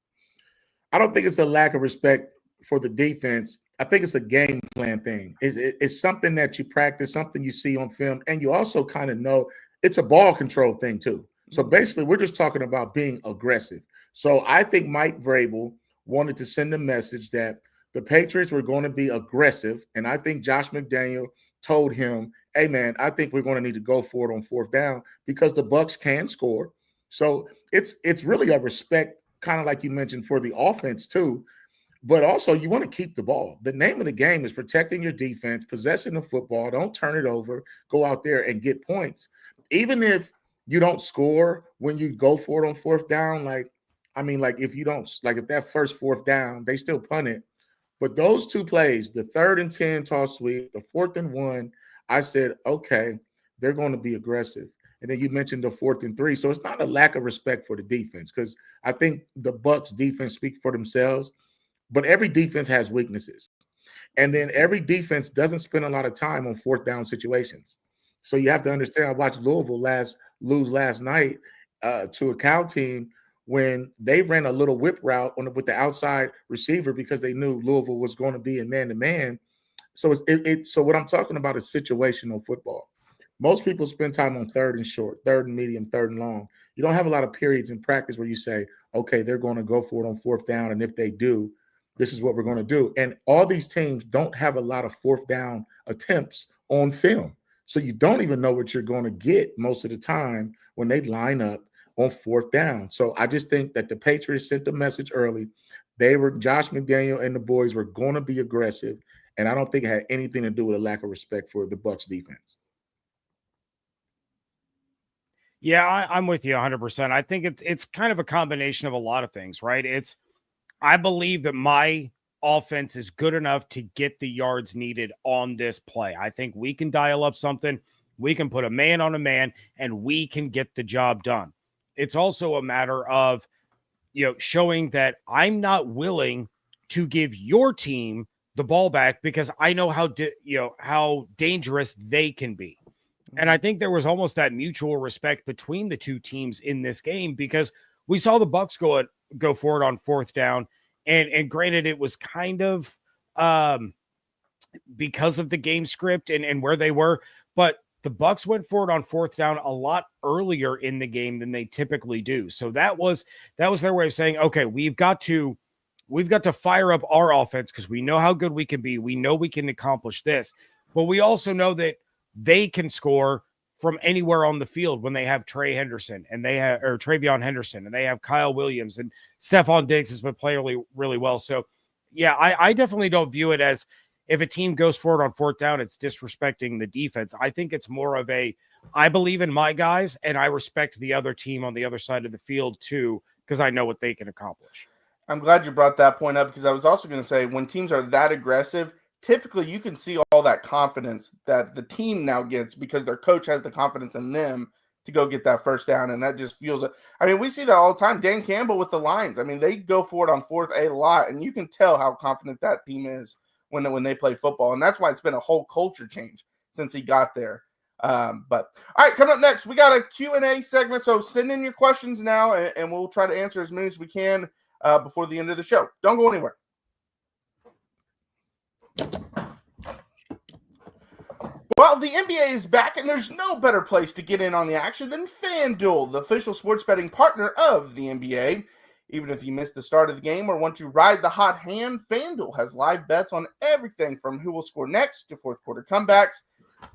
Speaker 2: I don't think it's a lack of respect for the defense. I think it's a game plan thing. It's something that you practice, something you see on film, and you also kind of know it's a ball control thing too. So basically, we're just talking about being aggressive. So I think Mike Vrabel wanted to send a message that the Patriots were going to be aggressive, and I think Josh McDaniel told him, hey, man, I think we're going to need to go for it on 4th down because the Bucs can score. So it's really a respect, kind of like you mentioned, for the offense too. But also, you want to keep the ball. The name of the game is protecting your defense, possessing the football. Don't turn it over. Go out there and get points. Even if you don't score when you go for it on 4th down, if that first 4th down, they still punt it. But those two plays, the 3rd and 10 toss sweep, the 4th and 1, I said, okay, they're going to be aggressive. And then you mentioned the 4th and 3. So it's not a lack of respect for the defense, because I think the Bucs defense speaks for themselves. But every defense has weaknesses. And then every defense doesn't spend a lot of time on 4th down situations. So you have to understand, I watched Louisville lose last night to a Cal team when they ran a little whip route with the outside receiver because they knew Louisville was going to be in man-to-man. So so what I'm talking about is situational football. Most people spend time on 3rd and short, 3rd and medium, 3rd and long. You don't have a lot of periods in practice where you say, okay, they're going to go for it on 4th down, and if they do, this is what we're going to do. And all these teams don't have a lot of 4th down attempts on film. So you don't even know what you're going to get most of the time when they line up on 4th down. So I just think that the Patriots sent the message early. Josh McDaniel and the boys were going to be aggressive. And I don't think it had anything to do with a lack of respect for the Bucs defense.
Speaker 3: Yeah, I'm with you 100%. I think it's kind of a combination of a lot of things, right? I believe that my offense is good enough to get the yards needed on this play. I think we can dial up something. We can put a man on a man, and we can get the job done. It's also a matter of, showing that I'm not willing to give your team the ball back because I know how dangerous they can be. And I think there was almost that mutual respect between the two teams in this game because we saw the Bucs go for it on 4th down. And granted, it was kind of because of the game script and where they were, but the Bucs went for it on 4th down a lot earlier in the game than they typically do. So that was their way of saying, okay, we've got to fire up our offense because we know how good we can be. We know we can accomplish this, but we also know that they can score from anywhere on the field when they have Travion Henderson, and they have Kyle Williams, and Stephon Diggs has been playing really, really well. So, yeah, I definitely don't view it as if a team goes for it on 4th down, it's disrespecting the defense. I think it's more of I believe in my guys, and I respect the other team on the other side of the field too, because I know what they can accomplish.
Speaker 1: I'm glad you brought that point up because I was also going to say when teams are that aggressive, typically you can see all that confidence that the team now gets because their coach has the confidence in them to go get that first down, and that just feels it. I mean, we see that all the time. Dan Campbell with the Lions. I mean, they go for it on 4th a lot, and you can tell how confident that team is when they play football, and that's why it's been a whole culture change since he got there. But all right, coming up next, we got a Q&A segment, so send in your questions now, and we'll try to answer as many as we can before the end of the show. Don't go anywhere. Well, the NBA is back, and there's no better place to get in on the action than FanDuel, the official sports betting partner of the NBA. Even if you missed the start of the game or want to ride the hot hand, FanDuel has live bets on everything from who will score next to fourth quarter comebacks.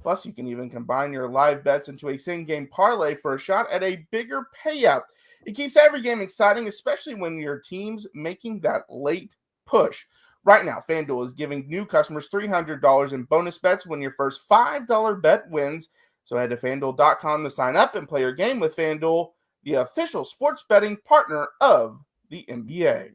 Speaker 1: Plus, you can even combine your live bets into a same-game parlay for a shot at a bigger payout. It keeps every game exciting, especially when your team's making that late push. Right now, FanDuel is giving new customers $300 in bonus bets when your first $5 bet wins. So head to FanDuel.com to sign up and play your game with FanDuel, the official sports betting partner of the NBA.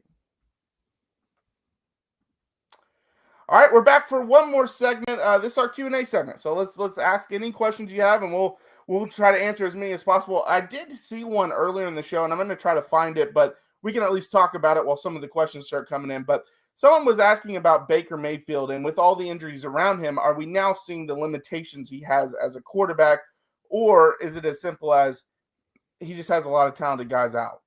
Speaker 1: All right, we're back for one more segment. This is our Q&A segment. So let's ask any questions you have, and we'll try to answer as many as possible. I did see one earlier in the show, and I'm going to try to find it, but we can at least talk about it while some of the questions start coming in. But someone was asking about Baker Mayfield, and with all the injuries around him, are we now seeing the limitations he has as a quarterback, or is it as simple as he just has a lot of talented guys out?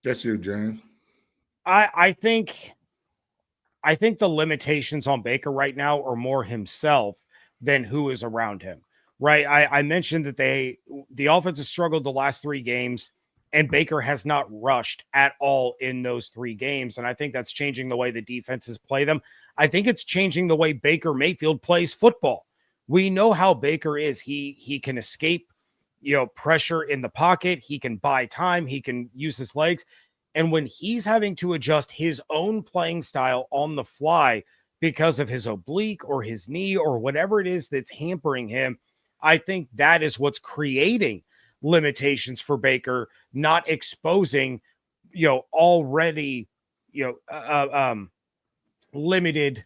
Speaker 2: That's you, James.
Speaker 3: I think the limitations on Baker right now are more himself than who is around him. Right? I mentioned that the offense has struggled the last 3 games, and Baker has not rushed at all in those 3 games. And I think that's changing the way the defenses play them. I think it's changing the way Baker Mayfield plays football. We know how Baker is. He can escape, pressure in the pocket. He can buy time. He can use his legs. And when he's having to adjust his own playing style on the fly because of his oblique or his knee or whatever it is that's hampering him, I think that is what's creating limitations for Baker, not exposing, already, limited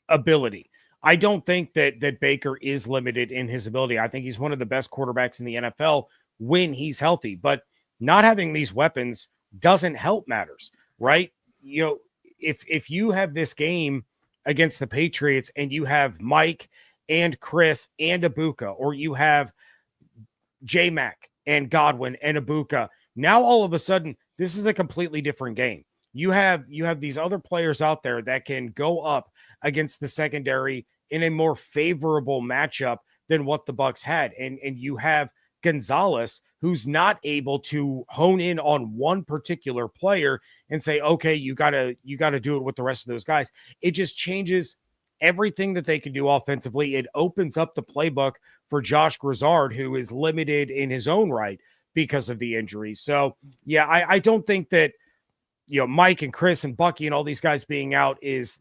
Speaker 3: ability. I don't think that Baker is limited in his ability. I think he's one of the best quarterbacks in the NFL when he's healthy, but not having these weapons doesn't help matters, right? If you have this game against the Patriots and you have Mike and Chris and Ibuka, or you have J-Mac and Godwin and Ibuka, now all of a sudden this is a completely different game. You have these other players out there that can go up against the secondary in a more favorable matchup than what the Bucs had, and you have Gonzalez, who's not able to hone in on one particular player and say, okay, you gotta do it with the rest of those guys. It just changes everything that they can do offensively. It opens up the playbook for Josh Grizzard, who is limited in his own right because of the injuries. So yeah, I don't think that, Mike and Chris and Bucky and all these guys being out is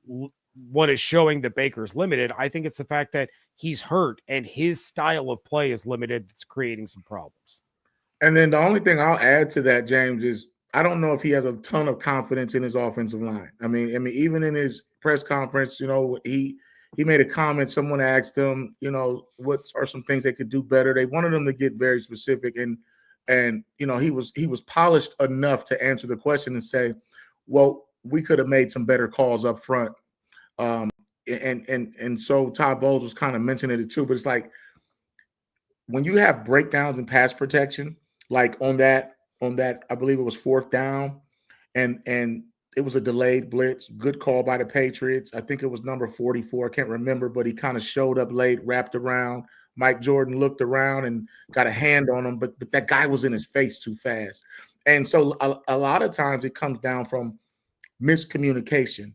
Speaker 3: what is showing that Baker's limited. I think it's the fact that he's hurt and his style of play is limited that's creating some problems.
Speaker 2: And then the only thing I'll add to that, James, is I don't know if he has a ton of confidence in his offensive line. I mean, even in his press conference, he made a comment. Someone asked him, what are some things they could do better? They wanted him to get very specific, and he was polished enough to answer the question and say, well, we could have made some better calls up front. And so Todd Bowles was kind of mentioning it too, but it's like when you have breakdowns in pass protection, like on that, I believe it was 4th down, and it was a delayed blitz, good call by the Patriots. I think it was number 44. I can't remember, but he kind of showed up late, wrapped around. Mike Jordan looked around and got a hand on him, but that guy was in his face too fast. And so a lot of times it comes down from miscommunication.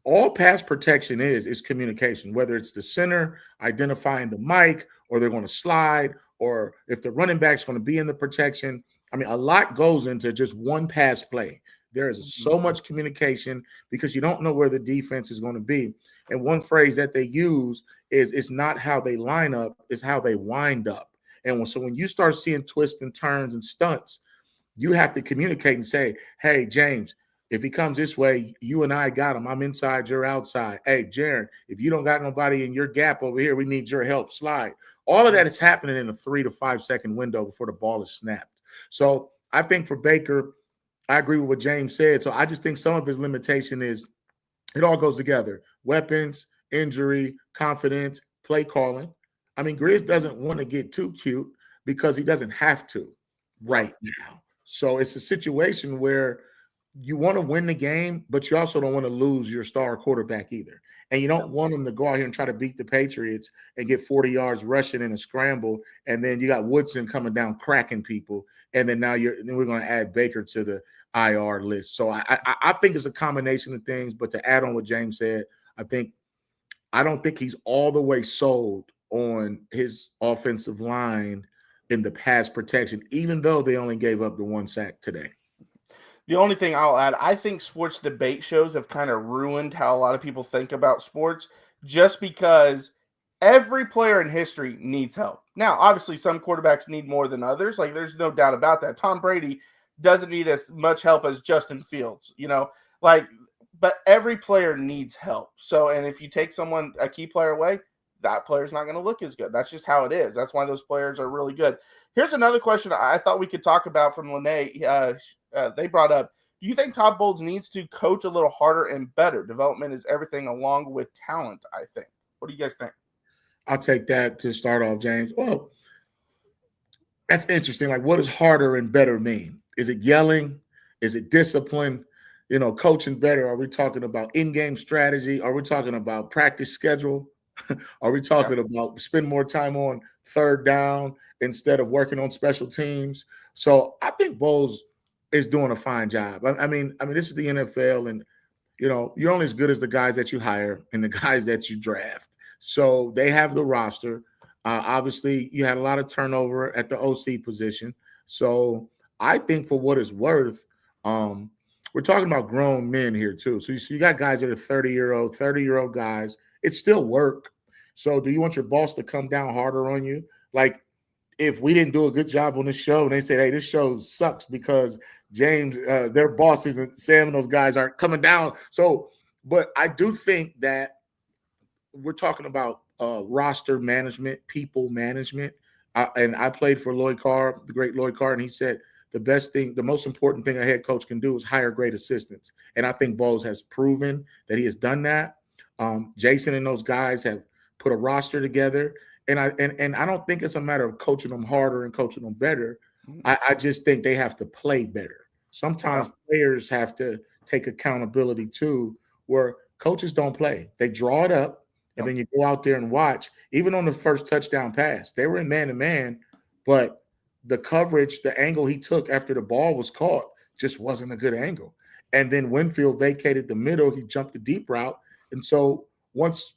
Speaker 2: All pass protection is communication, whether it's the center identifying the mic, or they're going to slide, or if the running back's going to be in the protection. I mean, a lot goes into just one pass play. There is so much communication because you don't know where the defense is going to be. And one phrase that they use is, it's not how they line up, it's how they wind up. And so when you start seeing twists and turns and stunts, you have to communicate and say, hey, James, If he comes this way, you and I got him. I'm inside, you're outside. Hey, Jaron, if you don't got nobody in your gap over here, we need your help. Slide. All of that is happening in a 3 to 5 second window before the ball is snapped. So I think for Baker, I agree with what James said. So I just think some of his limitation is it all goes together. Weapons, injury, confidence, play calling. I mean, Grizz doesn't want to get too cute because he doesn't have to right now. So it's a situation where you want to win the game, but you also don't want to lose your star quarterback either. And you don't want them to go out here and try to beat the Patriots and get 40 yards rushing in a scramble. And then you got Woodson coming down, cracking people. And then we're going to add Baker to the IR list. So I think it's a combination of things. But to add on what James said, I don't think he's all the way sold on his offensive line in the pass protection, even though they only gave up the 1 sack today.
Speaker 1: The only thing I'll add, I think sports debate shows have kind of ruined how a lot of people think about sports just because every player in history needs help. Now, obviously, some quarterbacks need more than others. Like, there's no doubt about that. Tom Brady doesn't need as much help as Justin Fields, but every player needs help. So, and if you take a key player away, that player's not going to look as good. That's just how it is. That's why those players are really good. Here's another question I thought we could talk about from Lene. They brought up, do you think Todd Bowles needs to coach a little harder and better? Development is everything along with talent, I think. What do you guys think? I'll
Speaker 2: take that to start off, James. Well, that's interesting. Like, what does harder and better mean? Is it yelling? Is it discipline? Coaching better. Are we talking about in-game strategy? Are we talking about practice schedule? Are we talking about spend more time on third down instead of working on special teams? So I think Bowles is doing a fine job. I mean, this is the NFL, and you're only as good as the guys that you hire and the guys that you draft. So they have the roster. Obviously, you had a lot of turnover at the OC position. So I think for what it's worth, we're talking about grown men here too. So you got guys that are 30-year-old guys. It's still work. So do you want your boss to come down harder on you? Like, if we didn't do a good job on this show and they said, hey, this show sucks because James, their bosses and Sam and those guys aren't coming down. So, but I do think that we're talking about roster management, people management. And I played for Lloyd Carr, the great Lloyd Carr, and he said the most important thing a head coach can do is hire great assistants. And I think Bowles has proven that he has done that. Jason and those guys have put a roster together. And I don't think it's a matter of coaching them harder and coaching them better. I just think they have to play better. Sometimes players have to take accountability too, where coaches don't play. They draw it up, and then you go out there and watch. Even on the first touchdown pass, they were in man-to-man, but the coverage, the angle he took after the ball was caught just wasn't a good angle. And then Winfield vacated the middle. He jumped the deep route. And so once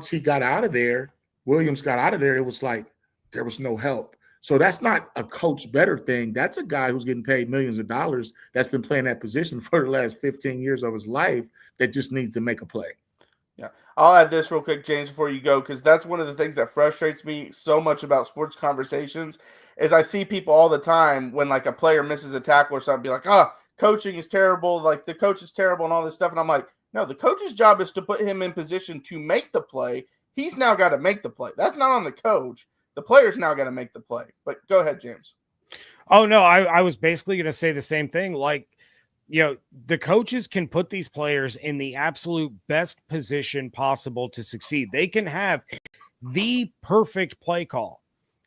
Speaker 2: he got out of there, Williams got out of there, it was like there was no help. So that's not a coach better thing. That's a guy who's getting paid millions of dollars that's been playing that position for the last 15 years of his life that just needs to make a play.
Speaker 1: Yeah. I'll add this real quick, James, before you go, because that's one of the things that frustrates me so much about sports conversations is I see people all the time when like a player misses a tackle or something, be like, coaching is terrible, like the coach is terrible and all this stuff. And I'm like, no, the coach's job is to put him in position to make the play. He's now got to make the play. That's not on the coach. The player's now got to make the play. But go ahead, James.
Speaker 3: Oh, no, I was basically going to say the same thing. Like, the coaches can put these players in the absolute best position possible to succeed. They can have the perfect play call.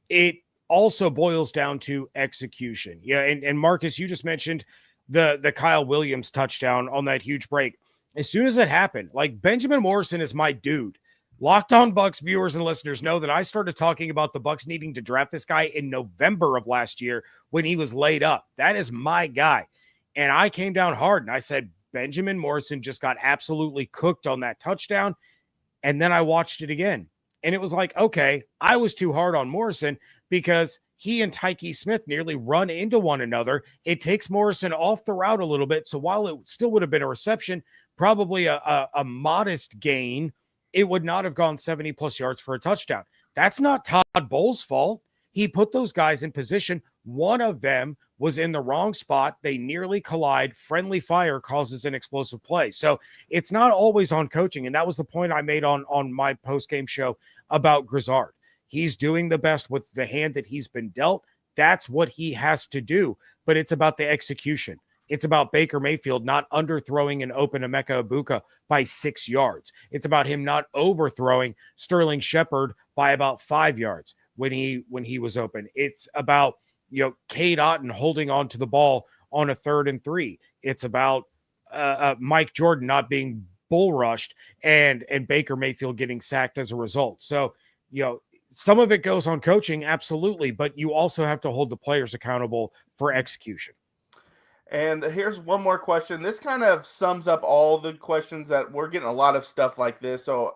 Speaker 3: It also boils down to execution. Yeah, and Marcus, you just mentioned the Kyle Williams touchdown on that huge break. As soon as it happened, like Benjamin Morrison is my dude. Locked On Bucs viewers and listeners know that I started talking about the Bucs needing to draft this guy in November of last year when he was laid up. That is my guy. And I came down hard and I said, Benjamin Morrison just got absolutely cooked on that touchdown. And then I watched it again. And it was like, okay, I was too hard on Morrison because he and Tyke Smith nearly run into one another. It takes Morrison off the route a little bit. So while it still would have been a reception, probably a modest gain, it would not have gone 70-plus yards for a touchdown. That's not Todd Bowles' fault. He put those guys in position One of them was in the wrong spot. They nearly collide. Friendly fire causes an explosive play. So it's not always on coaching. And that was the point I made on my post-game show about Grizzard. He's doing the best with the hand that he's been dealt. That's what he has to do. But it's about the execution. It's about Baker Mayfield not underthrowing an open Emeka Egbuka by 6 yards. It's about him not overthrowing Sterling Shepard by about 5 yards when he was open. It's about Cade Otton holding on to the ball on a 3rd and 3. It's about Mike Jordan not being bull rushed and Baker Mayfield getting sacked as a result. So, some of it goes on coaching, absolutely, but you also have to hold the players accountable for execution.
Speaker 1: And here's one more question. This kind of sums up all the questions that we're getting a lot of stuff like this. So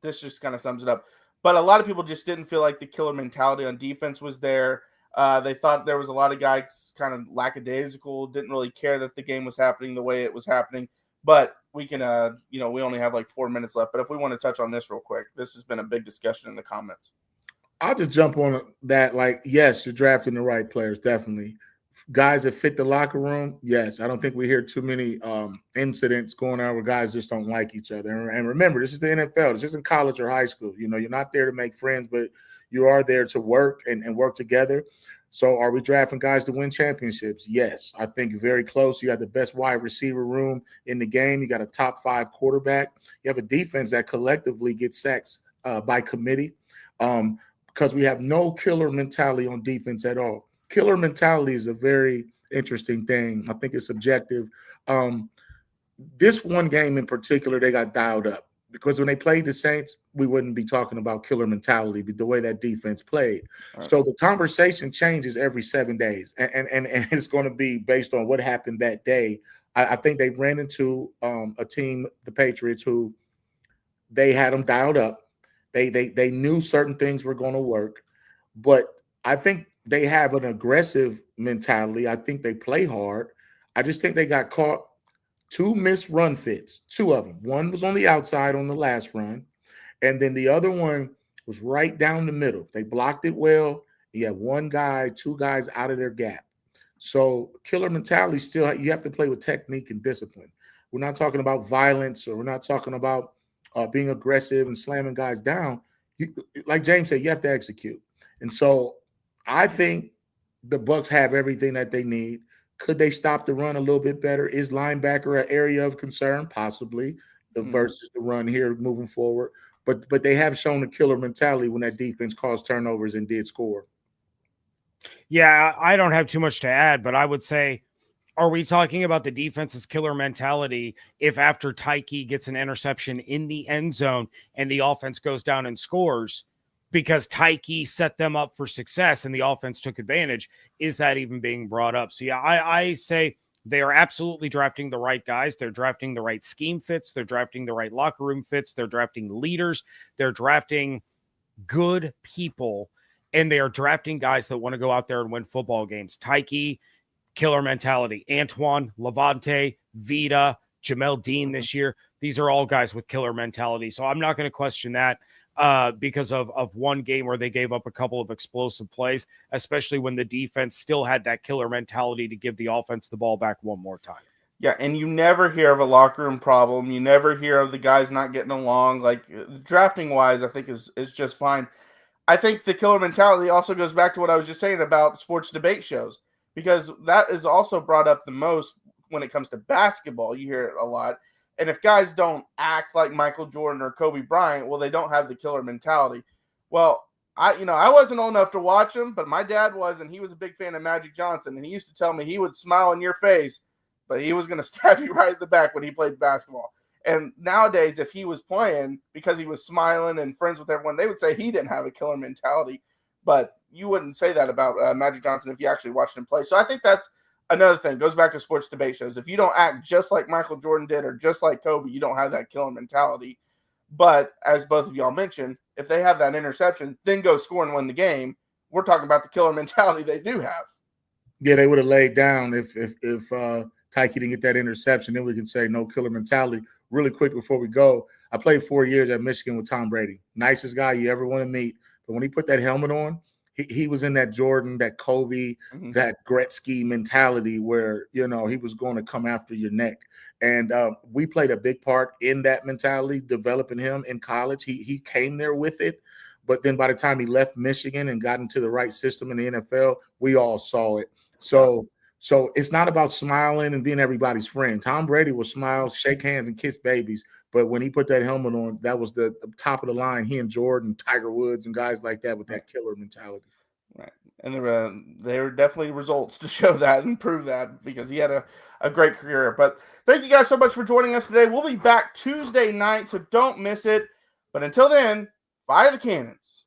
Speaker 1: this just kind of sums it up. But a lot of people just didn't feel like the killer mentality on defense was there. They thought there was a lot of guys kind of lackadaisical, didn't really care that the game was happening the way it was happening. But we can, we only have like 4 minutes left. But if we want to touch on this real quick, this has been a big discussion in the comments.
Speaker 2: I'll just jump on that. Like, yes, you're drafting the right players, definitely. Guys that fit the locker room, yes. I don't think we hear too many incidents going on where guys just don't like each other. And remember, this is the NFL. This isn't college or high school. You're not there to make friends, but you are there to work and work together. So are we drafting guys to win championships? Yes. I think very close. You got the best wide receiver room in the game. You got a top 5 quarterback. You have a defense that collectively gets sacks by committee because we have no killer mentality on defense at all. Killer mentality is a very interesting thing. I think it's subjective. This one game in particular, they got dialed up because when they played the Saints, we wouldn't be talking about killer mentality, but the way that defense played. Right. So the conversation changes every 7 days, and it's going to be based on what happened that day. I think they ran into a team, the Patriots, who they had them dialed up. They knew certain things were going to work, but I think they have an aggressive mentality. I think they play hard. I just think they got caught 2 missed run fits, 2 of them. One was on the outside on the last run, and then the other one was right down the middle. They blocked it well. You have 1 guy, 2 guys out of their gap. So killer mentality still, you have to play with technique and discipline. We're not talking about violence, or we're not talking about being aggressive and slamming guys down. Like James said, you have to execute. And so I think the Bucs have everything that they need. Could they stop the run a little bit better? Is linebacker an area of concern? Possibly, versus the run here moving forward. But they have shown a killer mentality when that defense caused turnovers and did score.
Speaker 3: Yeah, I don't have too much to add, but I would say, are we talking about the defense's killer mentality if after Tyke gets an interception in the end zone and the offense goes down and scores because Tyke set them up for success and the offense took advantage? Is that even being brought up? So yeah, I say they are absolutely drafting the right guys. They're drafting the right scheme fits. They're drafting the right locker room fits. They're drafting leaders. They're drafting good people, and they are drafting guys that want to go out there and win football games. Tyke, killer mentality. Antoine, Levante, Vita, Jamel Dean this year. These are all guys with killer mentality. So I'm not going to question that because of one game where they gave up a couple of explosive plays, especially when the defense still had that killer mentality to give the offense the ball back one more time.
Speaker 1: Yeah, and you never hear of a locker room problem. You never hear of the guys not getting along. Like, drafting-wise, I think is just fine. I think the killer mentality also goes back to what I was just saying about sports debate shows, because that is also brought up the most when it comes to basketball. You hear it a lot. And if guys don't act like Michael Jordan or Kobe Bryant, well, they don't have the killer mentality. Well, I wasn't old enough to watch him, but my dad was, and he was a big fan of Magic Johnson. And he used to tell me he would smile in your face, but he was going to stab you right in the back when he played basketball. And nowadays, if he was playing because he was smiling and friends with everyone, they would say he didn't have a killer mentality. But you wouldn't say that about Magic Johnson if you actually watched him play. So I think that's another thing. Goes back to sports debate shows. If you don't act just like Michael Jordan did or just like Kobe, you don't have that killer mentality. But as both of y'all mentioned, if they have that interception, then go score and win the game, we're talking about the killer mentality they do have.
Speaker 2: Yeah, they would have laid down if Tyke didn't get that interception. Then we can say no killer mentality. Really quick before we go, I played 4 years at Michigan with Tom Brady. Nicest guy you ever want to meet. But when he put that helmet on, he was in that Jordan, that Kobe, that Gretzky mentality where, you know, he was going to come after your neck. And we played a big part in that mentality, developing him in college. He came there with it. But then by the time he left Michigan and got into the right system in the NFL, we all saw it. So it's not about smiling and being everybody's friend. Tom Brady will smile, shake hands, and kiss babies. But when he put that helmet on, that was the top of the line. He and Jordan, Tiger Woods, and guys like that with that killer mentality.
Speaker 1: Right. And there were definitely results to show that and prove that, because he had a great career. But thank you guys so much for joining us today. We'll be back Tuesday night, so don't miss it. But until then, fire the cannons.